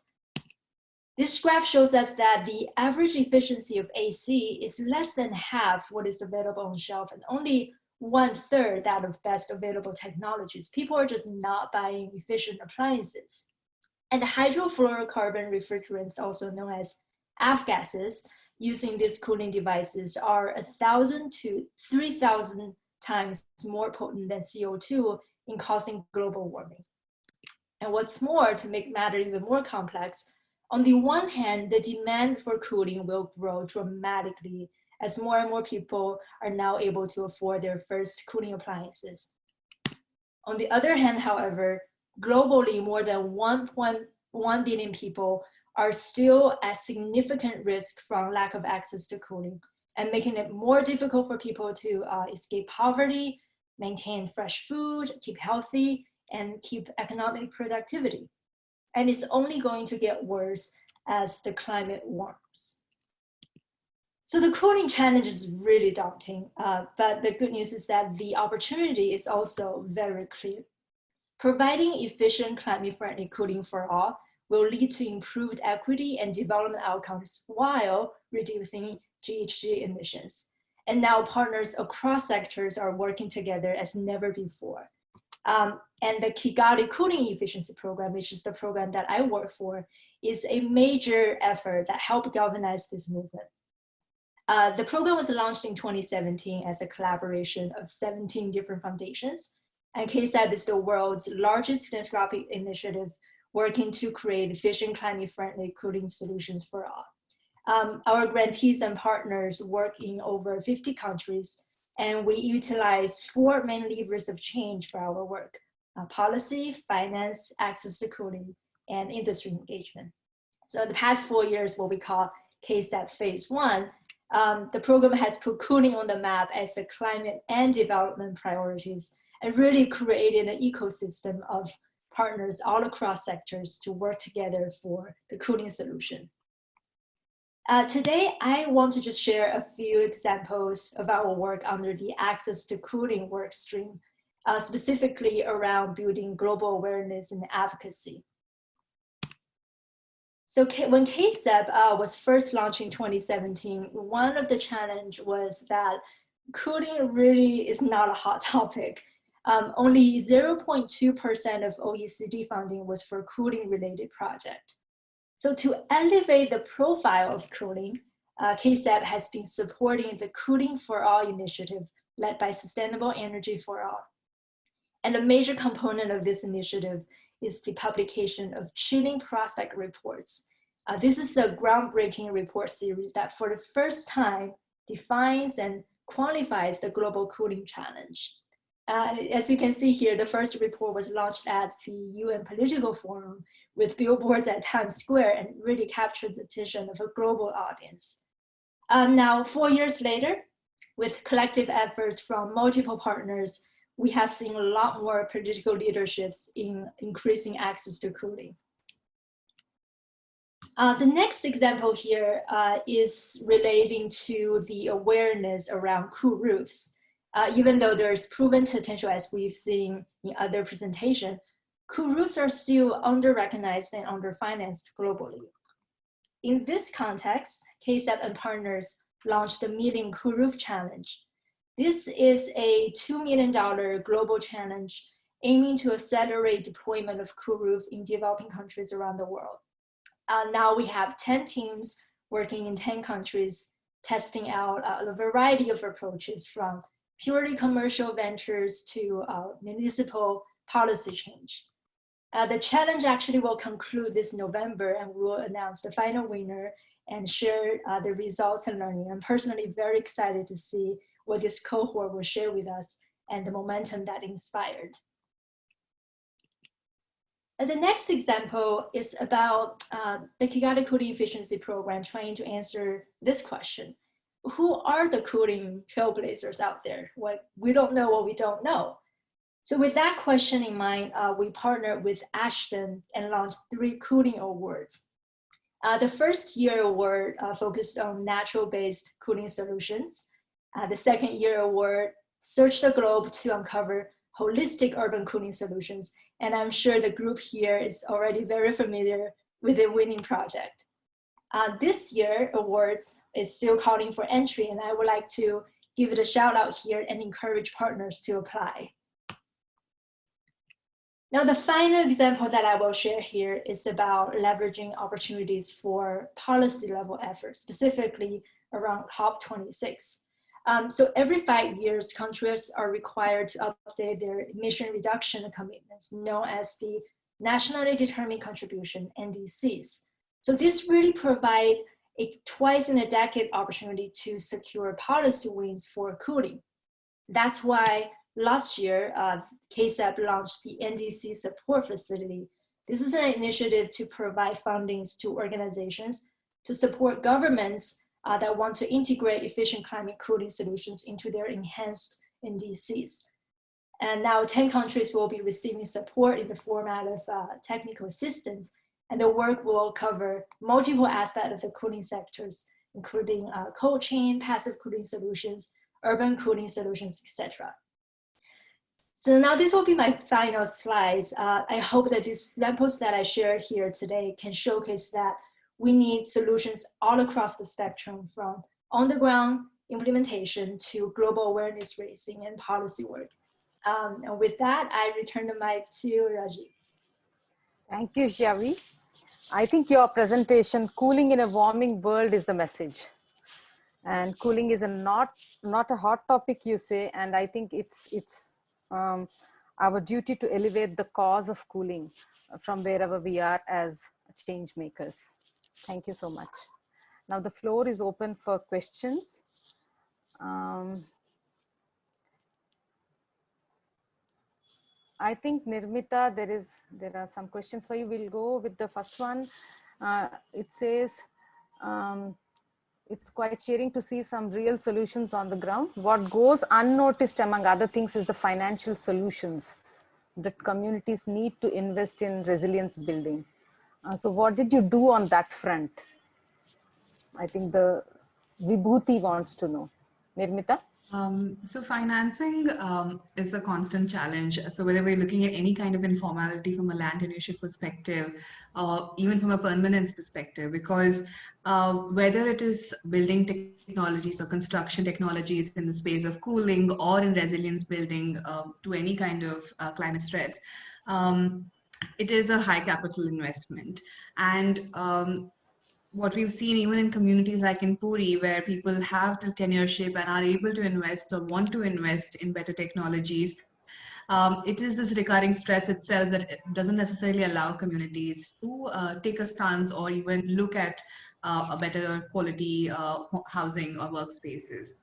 This graph shows us that the average efficiency of AC is less than half what is available on shelf and only 1/3 that of best available technologies. People are just not buying efficient appliances. And hydrofluorocarbon refrigerants, also known as F-gases, using these cooling devices are 1,000 to 3,000 times more potent than CO2 in causing global warming. And what's more, to make matter even more complex, on the one hand, the demand for cooling will grow dramatically as more and more people are now able to afford their first cooling appliances. On the other hand, however, globally, more than 1.1 billion people are still at significant risk from lack of access to cooling and making it more difficult for people to escape poverty, maintain fresh food, keep healthy, and keep economic productivity. And it's only going to get worse as the climate warms. So the cooling challenge is really daunting, but the good news is that the opportunity is also very clear. Providing efficient climate-friendly cooling for all will lead to improved equity and development outcomes while reducing GHG emissions. And now partners across sectors are working together as never before. And the Kigali Cooling Efficiency Program, which is the program that I work for, is a major effort that helped galvanize this movement. The program was launched in 2017 as a collaboration of 17 different foundations. And KSAB is the world's largest philanthropic initiative working to create efficient climate-friendly cooling solutions for all. Our grantees and partners work in over 50 countries, and we utilize 4 main levers of change for our work: policy, finance, access to cooling, and industry engagement. So the past 4 years, what we call KSAB Phase 1, the program has put cooling on the map as the climate and development priorities, and really created an ecosystem of partners all across sectors to work together for the cooling solution. Today, I want to just share a few examples of our work under the Access to Cooling work stream, specifically around building global awareness and advocacy. So when KSAB was first launched in 2017, one of the challenges was that cooling really is not a hot topic. Only 0.2% of OECD funding was for cooling related projects. So to elevate the profile of cooling, KSAB has been supporting the Cooling for All initiative led by Sustainable Energy for All. And a major component of this initiative is the publication of Chilling Prospect Reports. This is a groundbreaking report series that for the first time defines and quantifies the global cooling challenge. As you can see here, the first report was launched at the UN Political Forum with billboards at Times Square and really captured the attention of a global audience. Now, 4 years later, with collective efforts from multiple partners, we have seen a lot more political leaderships in increasing access to cooling. The next example here is relating to the awareness around cool roofs. Even though there's proven potential, as we've seen in other presentations, cool roofs are still under-recognized and under-financed globally. In this context, KSAB and partners launched the Million Cool Roof Challenge. This is a $2 million global challenge aiming to accelerate deployment of cool roof in developing countries around the world. Now we have 10 teams working in 10 countries, testing out a variety of approaches from purely commercial ventures to municipal policy change. The challenge actually will conclude this November, and we will announce the final winner and share the results and learning. I'm personally very excited to see what this cohort will share with us and the momentum that inspired. And the next example is about the Kigali Cooling Efficiency Program trying to answer this question. Who are the cooling trailblazers out there? We don't know what we don't know. So with that question in mind, we partnered with Ashton and launched 3 cooling awards. The first year award focused on natural-based cooling solutions. The second year award searched the globe to uncover holistic urban cooling solutions. And I'm sure the group here is already very familiar with the winning project. This year awards is still calling for entry, and I would like to give it a shout out here and encourage partners to apply. Now, the final example that I will share here is about leveraging opportunities for policy level efforts, specifically around COP26. So every 5 years, countries are required to update their emission reduction commitments, known as the Nationally Determined Contribution, NDCs. So this really provides a twice in a decade opportunity to secure policy wins for cooling. That's why last year, KSAB launched the NDC Support Facility. This is an initiative to provide fundings to organizations to support governments that want to integrate efficient climate cooling solutions into their enhanced NDCs. And now 10 countries will be receiving support in the format of technical assistance. And the work will cover multiple aspects of the cooling sectors, including cold chain, passive cooling solutions, urban cooling solutions, etc. So now this will be my final slides. I hope that these examples that I share here today can showcase that we need solutions all across the spectrum, from on the ground implementation to global awareness raising and policy work. And with that, I return the mic to Rajiv. Thank you, Xiaoyi. I think your presentation, cooling in a warming world, is the message. And cooling is not a hot topic, you say, and I think it's our duty to elevate the cause of cooling from wherever we are as change makers. Thank you so much. Now the floor is open for questions. I think Nirmita, there are some questions for you. We'll go with the first one. It says, it's quite cheering to see some real solutions on the ground. What goes unnoticed, among other things, is the financial solutions that communities need to invest in resilience building. So what did you do on that front? I think the Vibhuti wants to know. Nirmita? So financing is a constant challenge. So whether we're looking at any kind of informality from a land ownership perspective, or even from a permanence perspective, because whether it is building technologies or construction technologies in the space of cooling or in resilience building to any kind of climate stress, it is a high capital investment. And what we've seen even in communities like in Puri, where people have the tenureship and are able to invest or want to invest in better technologies, it is this recurring stress itself that it doesn't necessarily allow communities to take a stance or even look at a better quality housing or workspaces.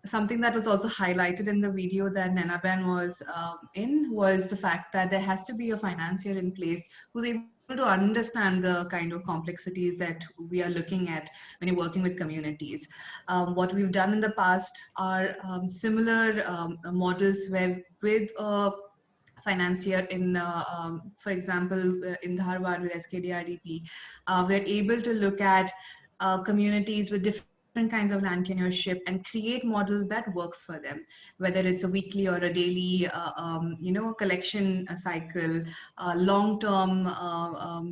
Something that was also highlighted in the video that Nenaben was in was the fact that there has to be a financier in place who's able to understand the kind of complexities that we are looking at when you're working with communities. What we've done in the past are similar models where with a financier in, for example, in Dharwad with SKDRDP, we're able to look at communities with different kinds of land tenureship and create models that works for them, whether it's a weekly or a daily, collection cycle, long-term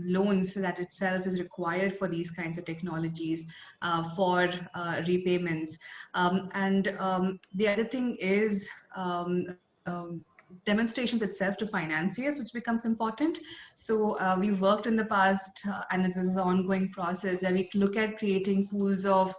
loans that itself is required for these kinds of technologies for repayments. The other thing is demonstrations itself to financiers, which becomes important. So we've worked in the past, and this is an ongoing process, where we look at creating pools of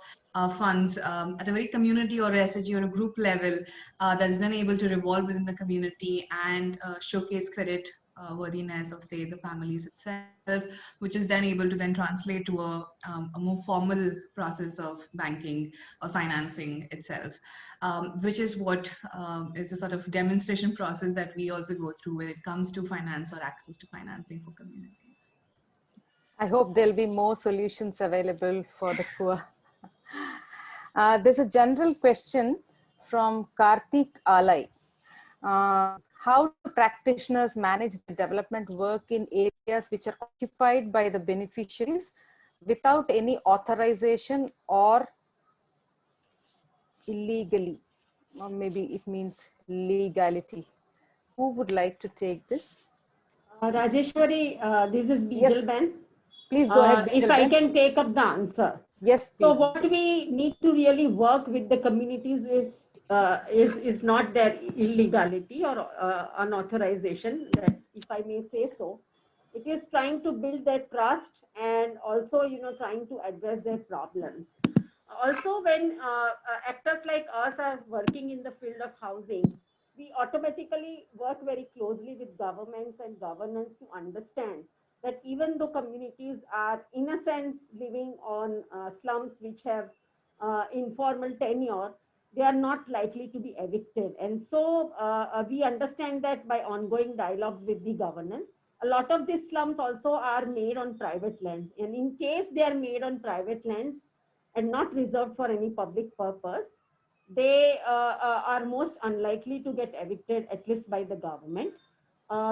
funds at a very community or SHG or a group level that is then able to revolve within the community and showcase credit worthiness of, say, the families itself, which is then able to then translate to a more formal process of banking or financing itself, which is what is a sort of demonstration process that we also go through when it comes to finance or access to financing for communities. I hope there'll be more solutions available for the poor. There's a general question from Karthik Alai. How do practitioners manage the development work in areas which are occupied by the beneficiaries without any authorization or illegally? Or maybe it means legality. Who would like to take this? Rajeshwari, this is Yes. Bijalben. Please go ahead. If I Bijalben. can take up the answer. Yes, please. So what we need to really work with the communities is not their illegality or unauthorization, that if I may say so. It is trying to build their trust and also, trying to address their problems. Also, when actors like us are working in the field of housing, we automatically work very closely with governments and governance to understand that even though communities are, in a sense, living on slums which have informal tenure, they are not likely to be evicted. And so we understand that by ongoing dialogues with the governance. A lot of these slums also are made on private lands. And in case they are made on private lands and not reserved for any public purpose, they are most unlikely to get evicted, at least by the government.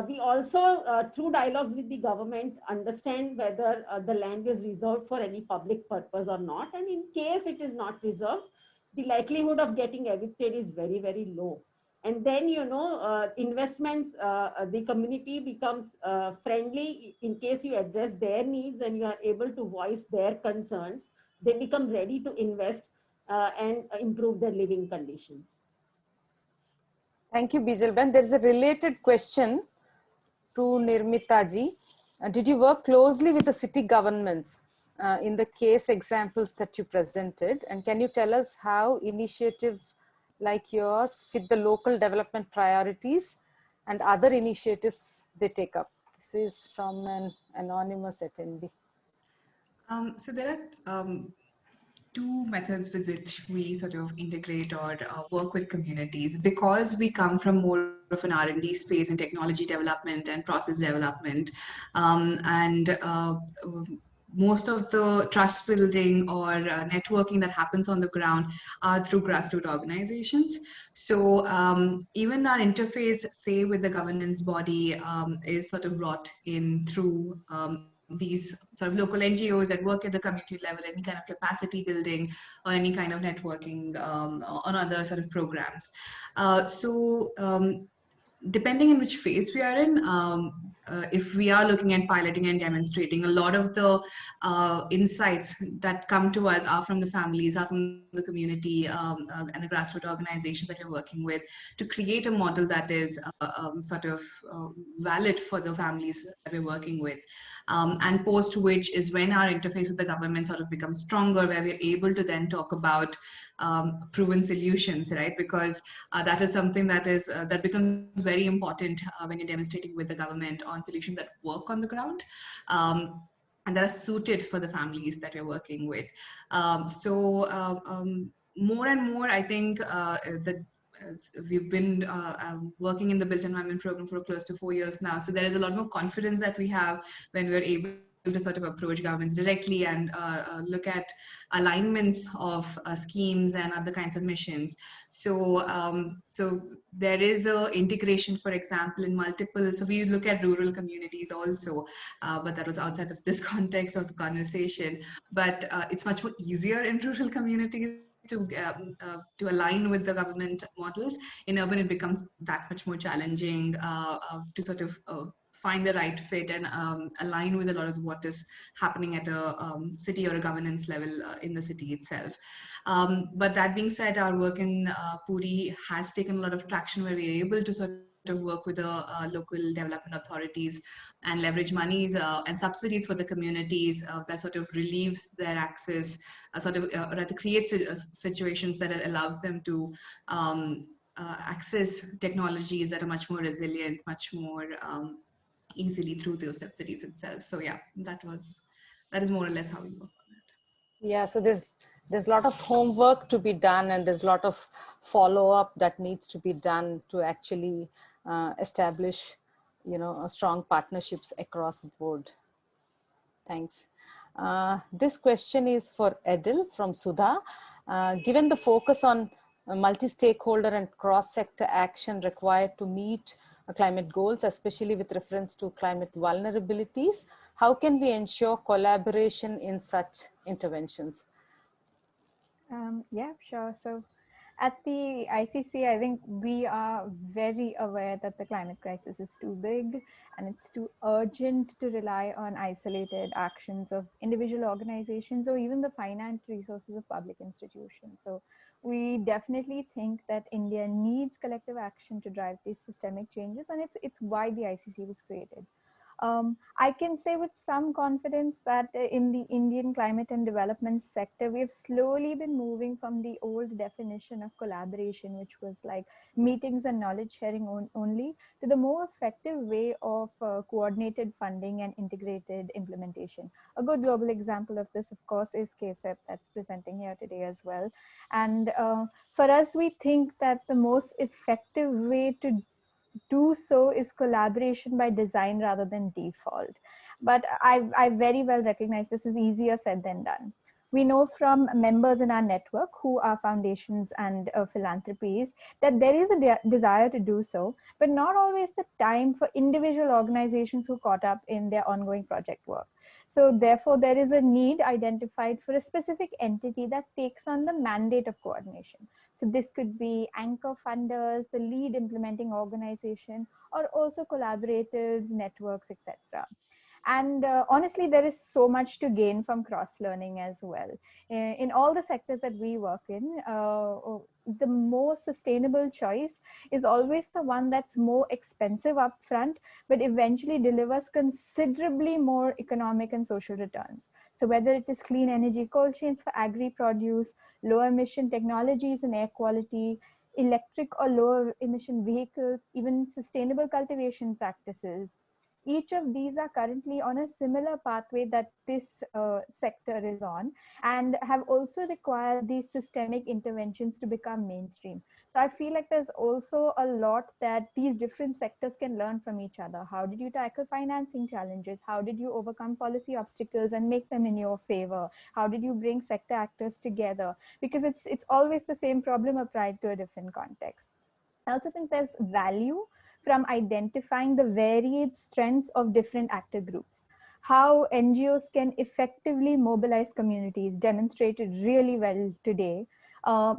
We also, through dialogues with the government, understand whether the land is reserved for any public purpose or not. And in case it is not reserved, the likelihood of getting evicted is very, very low. And then, investments, the community becomes friendly in case you address their needs and you are able to voice their concerns. They become ready to invest and improve their living conditions. Thank you, Bijalben. There's a related question to Nirmita ji. Did you work closely with the city governments in the case examples that you presented? And can you tell us how initiatives like yours fit the local development priorities and other initiatives they take up? This is from an anonymous attendee. So there are two methods with which we sort of integrate or work with communities, because we come from more of an R&D space in technology development and process development, and most of the trust building or networking that happens on the ground are through grassroots organizations. So even our interface, say, with the governance body is sort of brought in through these sort of local NGOs that work at the community level, any kind of capacity building or any kind of networking on other sort of programs. Depending on which phase we are in, if we are looking at piloting and demonstrating, a lot of the insights that come to us are from the families, are from the community and the grassroots organization that we're working with, to create a model that is sort of valid for the families that we're working with. And post which is when our interface with the government sort of becomes stronger, where we're able to then talk about proven solutions, right? Because that is something that is that becomes very important when you're demonstrating with the government on solutions that work on the ground and that are suited for the families that you're working with. More and more, I think that we've been working in the built environment program for close to 4 years now. So there is a lot more confidence that we have when we're able to sort of approach governments directly and look at alignments of schemes and other kinds of missions. So there is a integration, for example, in multiple, so we look at rural communities also, but that was outside of this context of the conversation. But it's much more easier in rural communities to align with the government models. In urban, it becomes that much more challenging to sort of find the right fit and align with a lot of what is happening at a city or a governance level in the city itself. But that being said, our work in Puri has taken a lot of traction, where we're able to sort of work with the local development authorities and leverage monies and subsidies for the communities that sort of relieves their access, rather creates situations that allows them to access technologies that are much more resilient, much more easily through those subsidies itself. So yeah, that is more or less how we work on it. Yeah, so there's a lot of homework to be done, and there's a lot of follow-up that needs to be done to actually establish, strong partnerships across the board. Thanks. This question is for Edil from Sudha. Given the focus on multi-stakeholder and cross-sector action required to meet climate goals, especially with reference to climate vulnerabilities, how can we ensure collaboration in such interventions? Yeah, sure. So at the ICC, I think we are very aware that the climate crisis is too big and it's too urgent to rely on isolated actions of individual organizations or even the finite resources of public institutions. So we definitely think that India needs collective action to drive these systemic changes, and it's why the ICC was created. I can say with some confidence that in the Indian climate and development sector, we have slowly been moving from the old definition of collaboration, which was like meetings and knowledge sharing only, to the more effective way of coordinated funding and integrated implementation. A good global example of this, of course, is KSEP that's presenting here today as well. And for us, we think that the most effective way to do so is collaboration by design rather than default. But I very well recognize this is easier said than done. We know from members in our network who are foundations and philanthropies that there is a desire to do so, but not always the time for individual organizations who caught up in their ongoing project work. So therefore, there is a need identified for a specific entity that takes on the mandate of coordination. So this could be anchor funders, the lead implementing organization, or also collaborators, networks, etc. And honestly, there is so much to gain from cross-learning as well. In all the sectors that we work in, the most sustainable choice is always the one that's more expensive upfront, but eventually delivers considerably more economic and social returns. So whether it is clean energy cold chains for agri-produce, low emission technologies and air quality, electric or low emission vehicles, even sustainable cultivation practices, each of these are currently on a similar pathway that this sector is on, and have also required these systemic interventions to become mainstream. So I feel like there's also a lot that these different sectors can learn from each other. How did you tackle financing challenges? How did you overcome policy obstacles and make them in your favor? How did you bring sector actors together? Because it's always the same problem applied to a different context. I also think there's value from identifying the varied strengths of different actor groups. How NGOs can effectively mobilize communities, demonstrated really well today.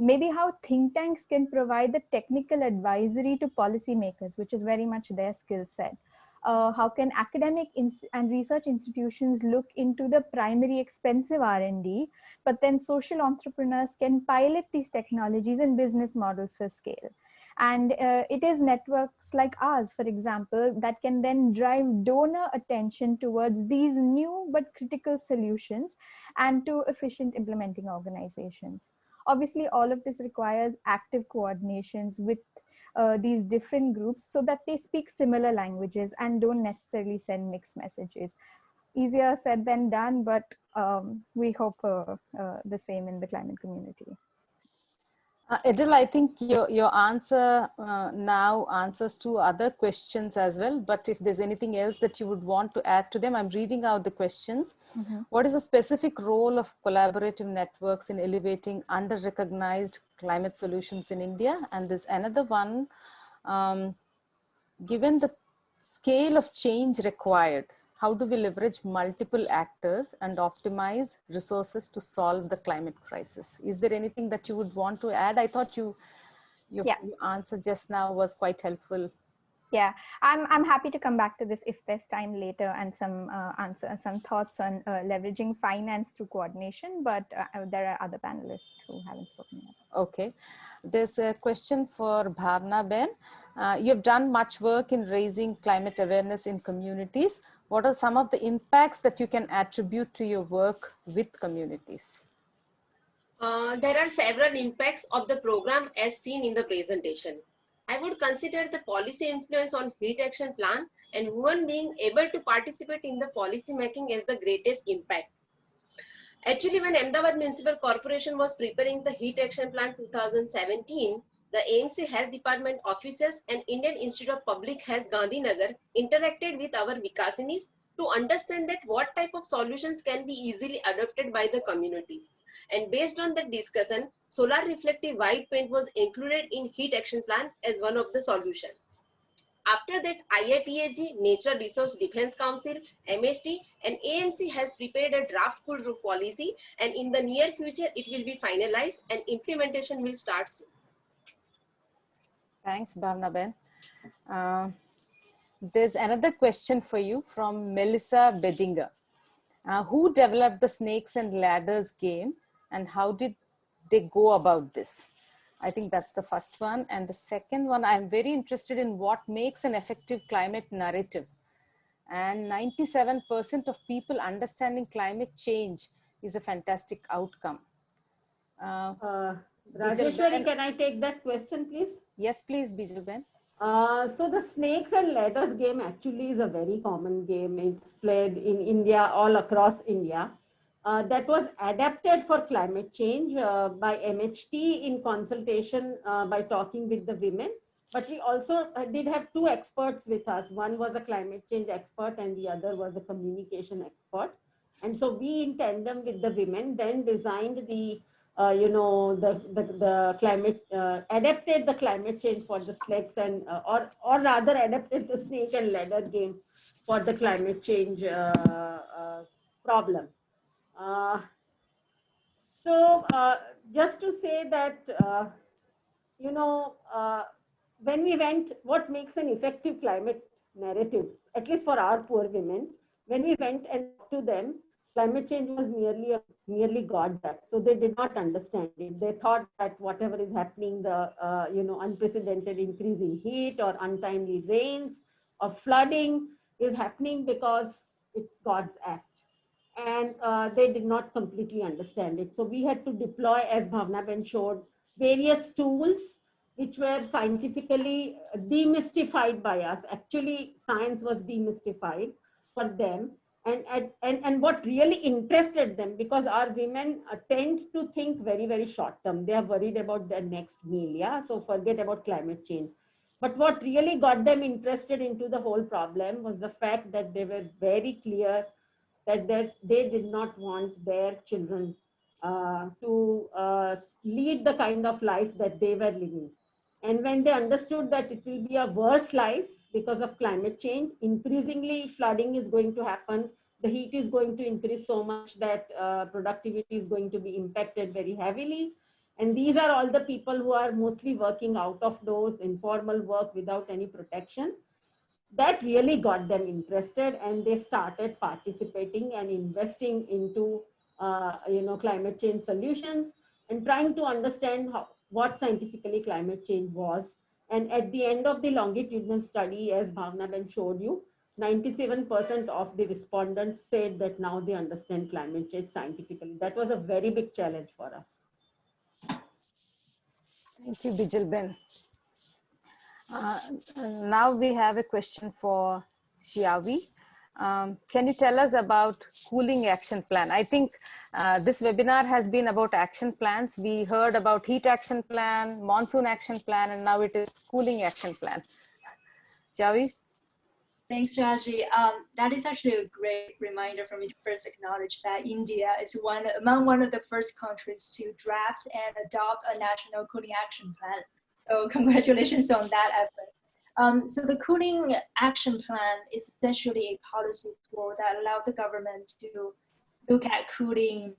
Maybe how think tanks can provide the technical advisory to policymakers, which is very much their skill set. How can academic and research institutions look into the primary expensive R&D, but then social entrepreneurs can pilot these technologies and business models for scale. And it is networks like ours, for example, that can then drive donor attention towards these new but critical solutions and to efficient implementing organizations. Obviously, all of this requires active coordinations with these different groups so that they speak similar languages and don't necessarily send mixed messages. Easier said than done, but we hope the same in the climate community. Edil, I think your answer now answers two other questions as well, but if there's anything else that you would want to add to them, I'm reading out the questions. Mm-hmm. What is the specific role of collaborative networks in elevating under-recognized climate solutions in India? And there's another one, given the scale of change required, how do we leverage multiple actors and optimize resources to solve the climate crisis? Is there anything that you would want to add? I thought your answer just now was quite helpful. Yeah, I'm happy to come back to this if there's time later, and some thoughts on leveraging finance through coordination, but there are other panelists who haven't spoken yet. Okay, there's a question for Bhavna Ben. You've done much work in raising climate awareness in communities. What are some of the impacts that you can attribute to your work with communities? There are several impacts of the program as seen in the presentation. I would consider the policy influence on heat action plan and women being able to participate in the policy making as the greatest impact. Actually, when Ahmedabad Municipal Corporation was preparing the heat action plan 2017, the AMC Health Department officers and Indian Institute of Public Health Gandhinagar interacted with our Vikasinis to understand that what type of solutions can be easily adopted by the communities. And based on that discussion, solar reflective white paint was included in heat action plan as one of the solutions. After that, IIPAG, Natural Resource Defense Council, MSD and AMC has prepared a draft cool roof policy, and in the near future it will be finalized and implementation will start soon. Thanks, Bhavna Ben. There's another question for you from Melissa Bedinger. Who developed the Snakes and Ladders game and how did they go about this? I think that's the first one. And the second one, I'm very interested in what makes an effective climate narrative. And 97% of people understanding climate change is a fantastic outcome. Rajeshwari, can I take that question, please? Yes, please, Bijal Ben. So the Snakes and Ladders game actually is a very common game. It's played in India, all across India. That was adapted for climate change by MHT in consultation by talking with the women. But we also did have two experts with us. One was a climate change expert and the other was a communication expert. And so we, in tandem with the women, then designed the climate, adapted the climate change for the snakes and, or rather adapted the snake and ladder game for the climate change problem. Just to say that, when we went, what makes an effective climate narrative, at least for our poor women, when we went and talked to them, climate change was merely God back. So they did not understand it. They thought that whatever is happening, the unprecedented increase in heat or untimely rains or flooding is happening because it's God's act. And they did not completely understand it. So we had to deploy, as Bhavna Ben showed, various tools which were scientifically demystified by us. Actually, science was demystified for them. And what really interested them, because our women tend to think very, very short term. They are worried about their next meal, yeah? So forget about climate change. But what really got them interested into the whole problem was the fact that they were very clear that they did not want their children to lead the kind of life that they were living. And when they understood that it will be a worse life because of climate change, increasingly flooding is going to happen. The heat is going to increase so much that productivity is going to be impacted very heavily. And these are all the people who are mostly working out of doors, informal work without any protection. That really got them interested, and they started participating and investing into climate change solutions and trying to understand what scientifically climate change was. And at the end of the longitudinal study, as Bhavna Ben showed you, 97% of the respondents said that now they understand climate change scientifically. That was a very big challenge for us. Thank you, Bijal Ben. Now we have a question for Xiaoyi. Can you tell us about cooling action plan? I think this webinar has been about action plans. We heard about heat action plan, monsoon action plan, and now it is cooling action plan. Xiaoyi? Thanks, Raji. That is actually a great reminder for me to first acknowledge that India is among one of the first countries to draft and adopt a national cooling action plan. So congratulations on that effort. So the cooling action plan is essentially a policy tool that allows the government to look at cooling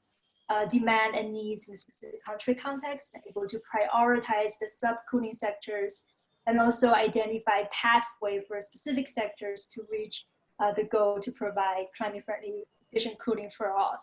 demand and needs in a specific country context, and able to prioritize the sub-cooling sectors, and also identify pathway for specific sectors to reach the goal to provide climate-friendly, efficient cooling for all.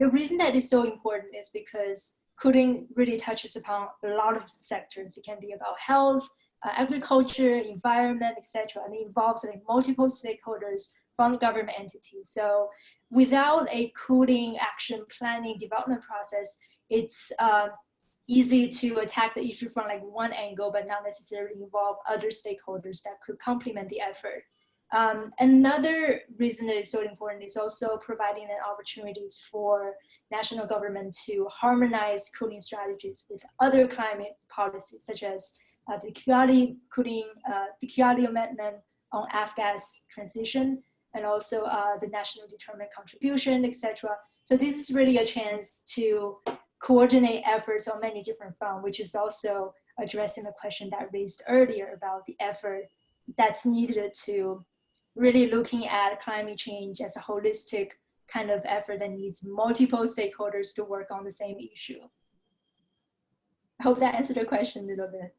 The reason that is so important is because cooling really touches upon a lot of sectors. It can be about health, agriculture, environment, etc. And it involves multiple stakeholders from the government entities. So without a cooling action planning development process, it's easy to attack the issue from one angle, but not necessarily involve other stakeholders that could complement the effort. Another reason that is so important is also providing opportunities for national government to harmonize cooling strategies with other climate policies, such as the Kigali Amendment on F-gas transition, and also the national determined contribution, etc. So this is really a chance to coordinate efforts on many different fronts, which is also addressing the question that raised earlier about the effort that's needed to really looking at climate change as a holistic kind of effort that needs multiple stakeholders to work on the same issue. I hope that answered the question a little bit.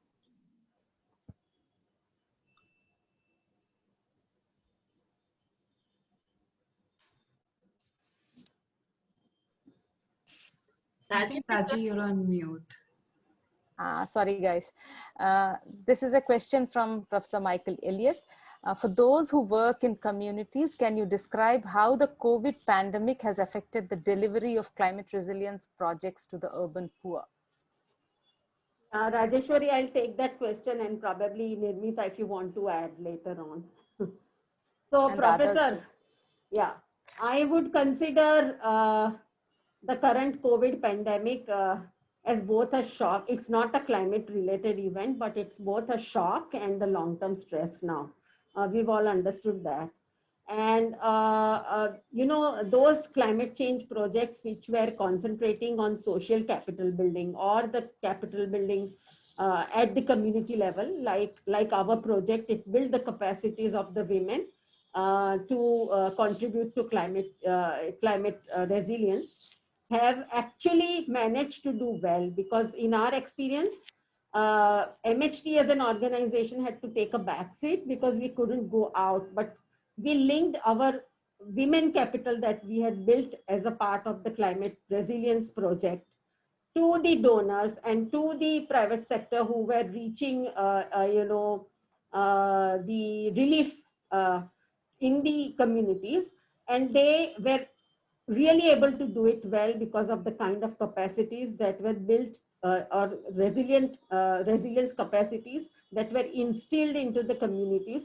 Raji, you're on mute. Sorry, guys. This is a question from Professor Michael Elliott. For those who work in communities, can you describe how the COVID pandemic has affected the delivery of climate resilience projects to the urban poor? Rajeshwari, I'll take that question, and probably Nirmita, if you want to add later on. So, And Professor, yeah, I would consider the current COVID pandemic as both a shock. It's not a climate related event, but it's both a shock and the long-term stress now. We've all understood that. And, those climate change projects which were concentrating on social capital building or the capital building at the community level, like our project, it built the capacities of the women to contribute to climate resilience, have actually managed to do well, because in our experience, MHT as an organization had to take a backseat because we couldn't go out, but we linked our women capital that we had built as a part of the climate resilience project to the donors and to the private sector who were reaching, the relief in the communities. And they were really able to do it well because of the kind of capacities that were built, or resilience capacities that were instilled into the communities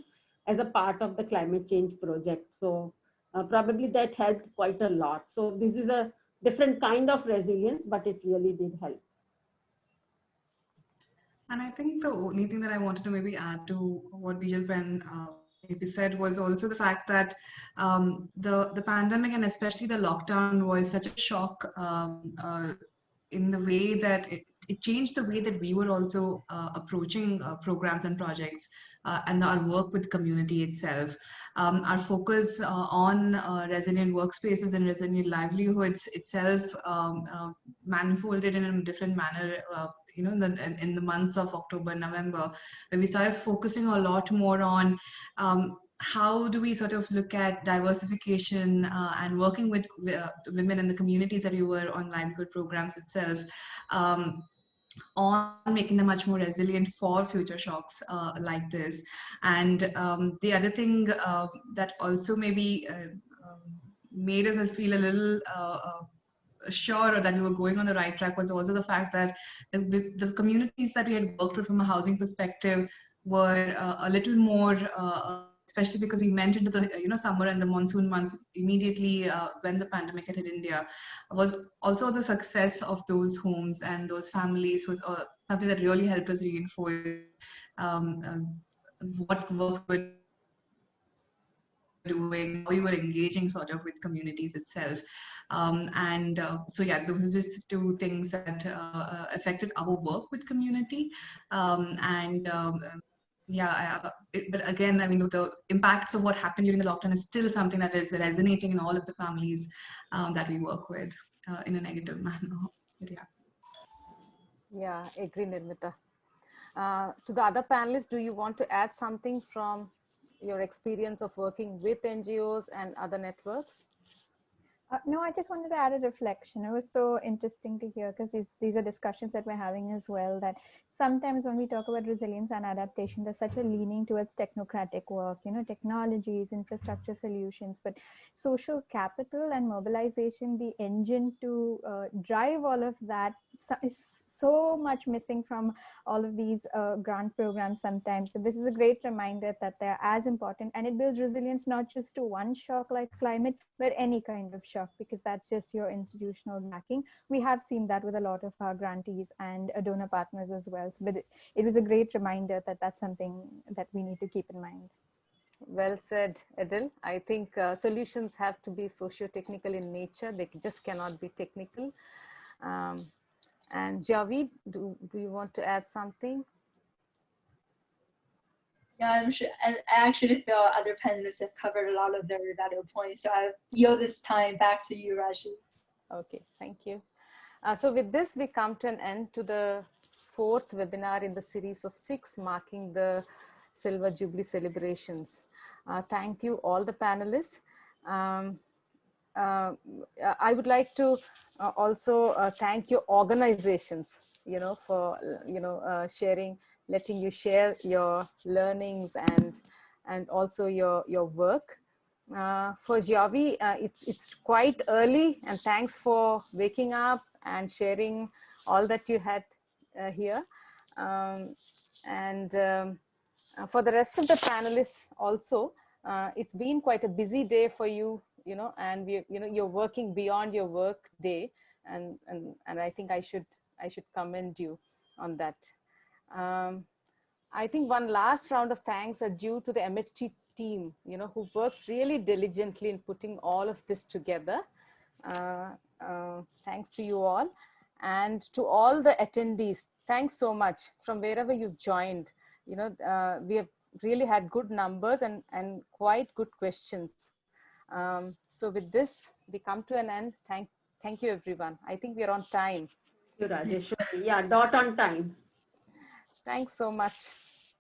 as a part of the climate change project. So probably that helped quite a lot. So this is a different kind of resilience, but it really did help. And I think the only thing that I wanted to maybe add to what Bijal Pen maybe said was also the fact that the pandemic and especially the lockdown was such a shock in the way that it changed the way that we were also approaching programs and projects and our work with community itself. Our focus on resilient workspaces and resilient livelihoods itself manifolded in a different manner in the months of October, November, where we started focusing a lot more on how do we sort of look at diversification and working with women in the communities that we were on livelihood programs itself, on making them much more resilient for future shocks like this. And the other thing that also maybe made us feel a little sure that we were going on the right track was also the fact that the communities that we had worked with from a housing perspective were a little more, especially because we went into the summer and the monsoon months immediately when the pandemic hit India, was also the success of those homes and those families was something that really helped us reinforce what work we're doing, how we were engaging sort of with communities itself. So yeah, those are just two things that affected our work with community. But again, I mean, the impacts of what happened during the lockdown is still something that is resonating in all of the families that we work with in a negative manner. But Yeah, agree, Nirmita. To the other panelists, do you want to add something from your experience of working with NGOs and other networks? No, I just wanted to add a reflection. It was so interesting to hear, because these are discussions that we're having as well, that sometimes when we talk about resilience and adaptation, there's such a leaning towards technocratic work, technologies, infrastructure solutions, but social capital and mobilization, the engine to drive all of that is so much missing from all of these grant programs sometimes. So this is a great reminder that they're as important, and it builds resilience not just to one shock like climate, but any kind of shock, because that's just your institutional backing. We have seen that with a lot of our grantees and donor partners as well. So, but it was a great reminder that that's something that we need to keep in mind. Well said, Adil. I think solutions have to be socio-technical in nature. They just cannot be technical. And Javi, do you want to add something? Yeah, I'm sure. And I actually feel other panelists have covered a lot of their valuable points. So I yield this time back to you, Raji. Okay, thank you. So with this, we come to an end to the 4th webinar in the series of 6 marking the Silver Jubilee celebrations. Thank you all the panelists. I would like to also thank your organizations, for, sharing, letting you share your learnings and also your work. For Javi, it's quite early, and thanks for waking up and sharing all that you had here. For the rest of the panelists also, it's been quite a busy day for you, and you're working beyond your work day, and I think I should commend you on that. I think one last round of thanks are due to the MHT team, who worked really diligently in putting all of this together. Thanks to you all. And to all the attendees, thanks so much from wherever you've joined. We have really had good numbers and quite good questions. So with this, we come to an end. Thank you, everyone. I think we are on time. Thank you, Rajeshwari. Yeah, dot on time. Thanks so much.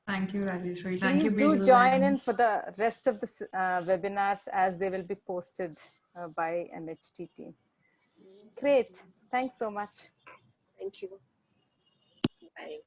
Thank you, Rajeshwari. Thank you, Please do Bijal, join and- in for the rest of the webinars as they will be posted by MHT team. Great. Thanks so much. Thank you. Bye.